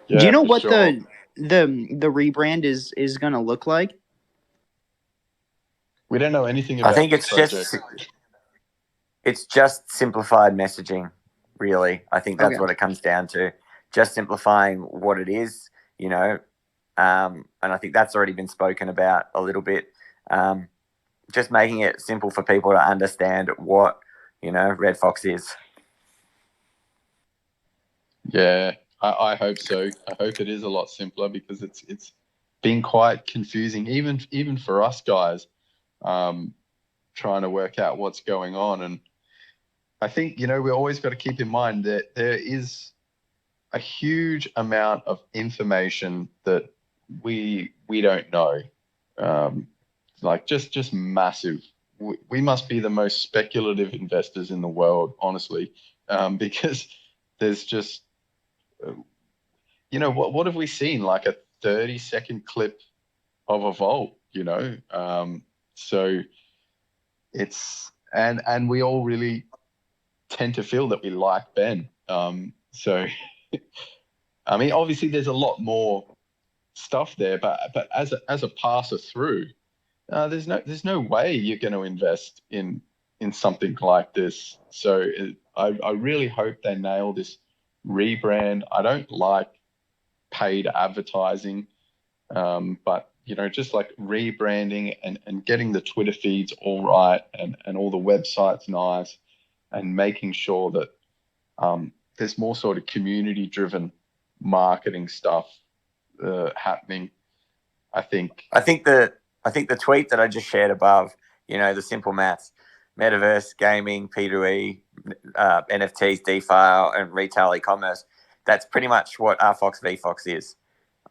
Do you know what sure. the rebrand is going to look like? We don't know anything about I think this project. It's just simplified messaging, really. I think that's Okay. what it comes down to. Just simplifying what it is, and I think that's already been spoken about a little bit. Just making it simple for people to understand what, RFOX is. Yeah, I hope so. I hope it is a lot simpler, because it's been quite confusing, even for us guys, trying to work out what's going on. And I think, we always got to keep in mind that there is a huge amount of information that we don't know. Like just massive. We must be the most speculative investors in the world, honestly, because there's just, what have we seen? Like a 30-second clip of a vault, so it's, and we all really tend to feel that we like Ben. So, I mean, obviously there's a lot more stuff there, but as a passer through, there's no way you're going to invest in something like this. So I really hope they nail this rebrand. I don't like paid advertising, but just like rebranding and getting the Twitter feeds all right, and all the websites nice, and making sure that there's more sort of community driven marketing stuff happening. I think I think the tweet that I just shared above, the simple maths, metaverse, gaming, P2E, NFTs, DeFi, and retail e-commerce, that's pretty much what RFOX VFOX is.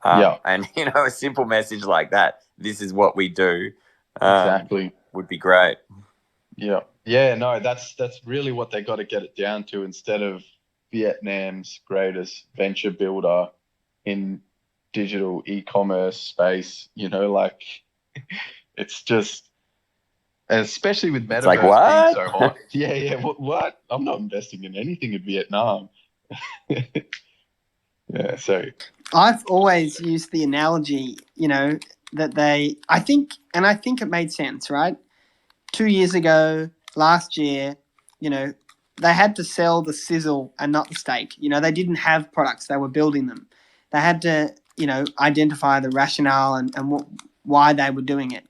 And, a simple message like that, this is what we do, exactly, would be great. Yeah, no, that's really what they got to get it down to, instead of Vietnam's greatest venture builder in digital e-commerce space, it's just, especially with metaverse like, what? being so hot. Yeah, what? I'm not investing in anything in Vietnam. Yeah, so I've always used the analogy, that I think it made sense, right? 2 years ago, last year, they had to sell the sizzle and not the steak. They didn't have products, they were building them. They had to, identify the rationale and why they were doing it.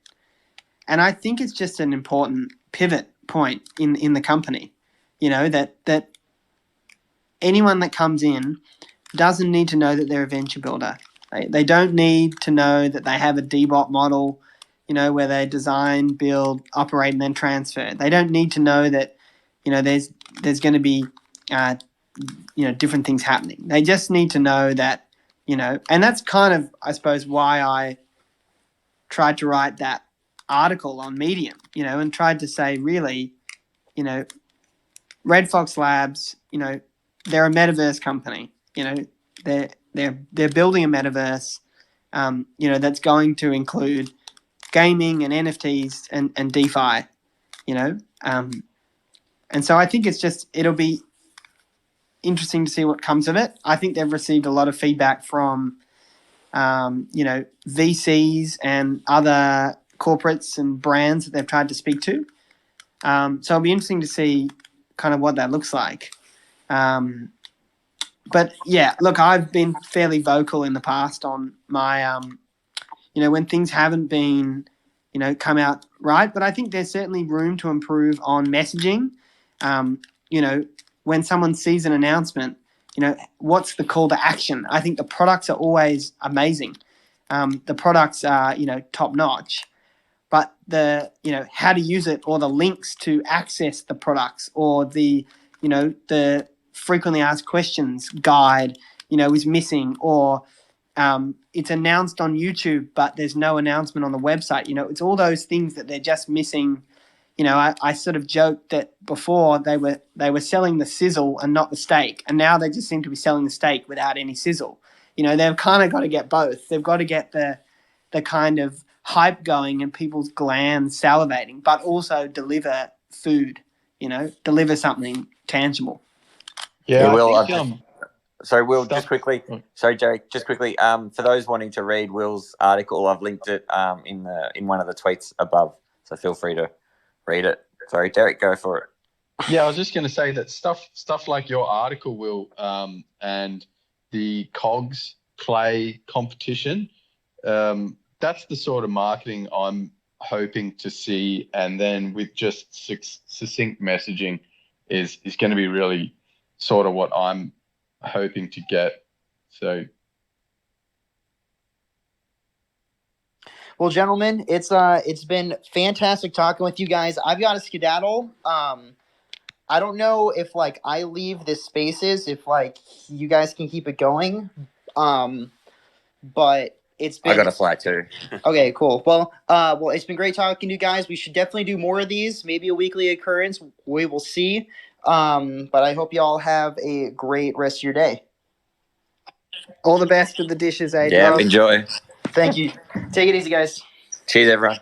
And I think it's just an important pivot point in the company, that anyone that comes in doesn't need to know that they're a venture builder. They don't need to know that they have a DBOT model, where they design, build, operate, and then transfer. They don't need to know that, there's going to be, different things happening. They just need to know that, and that's kind of, I suppose, why I tried to write that article on Medium, and tried to say, really, RFOX Labs, they're a metaverse company. They're building a metaverse, that's going to include gaming and NFTs and DeFi, and so I think it'll be interesting to see what comes of it. I think they've received a lot of feedback from, VCs and other corporates and brands that they've tried to speak to. So it'll be interesting to see kind of what that looks like. But yeah, look, I've been fairly vocal in the past on my, when things haven't been, come out right. But I think there's certainly room to improve on messaging. When someone sees an announcement, what's the call to action? I think the products are always amazing. The products are, top notch. But the, how to use it, or the links to access the products, or the frequently asked questions guide, is missing, or it's announced on YouTube, but there's no announcement on the website. It's all those things that they're just missing. I sort of joked that before they were selling the sizzle and not the steak, and now they just seem to be selling the steak without any sizzle. They've kind of got to get both. They've got to get the kind of hype going and people's glands salivating, but also deliver food, deliver something tangible. yeah, Will, Will, just quickly. Sorry, Jerry, just quickly. For those wanting to read Will's article, I've linked it in one of the tweets above, so feel free to read it. Sorry, Derek, go for it. Yeah, I was just going to say that stuff like your article, Will, and the COGS clay competition, that's the sort of marketing I'm hoping to see. And then with just succinct messaging is going to be really sort of what I'm hoping to get. So, well, gentlemen, it's been fantastic talking with you guys. I've got to skedaddle. I don't know if I leave this spaces, if you guys can keep it going. But it's been, I got a flight too. Okay, cool. Well, it's been great talking to you guys. We should definitely do more of these, maybe a weekly occurrence. We will see. But I hope you all have a great rest of your day. All the best with the dishes, Adrian. Yeah, enjoy. Thank you. Take it easy, guys. Cheers, everyone.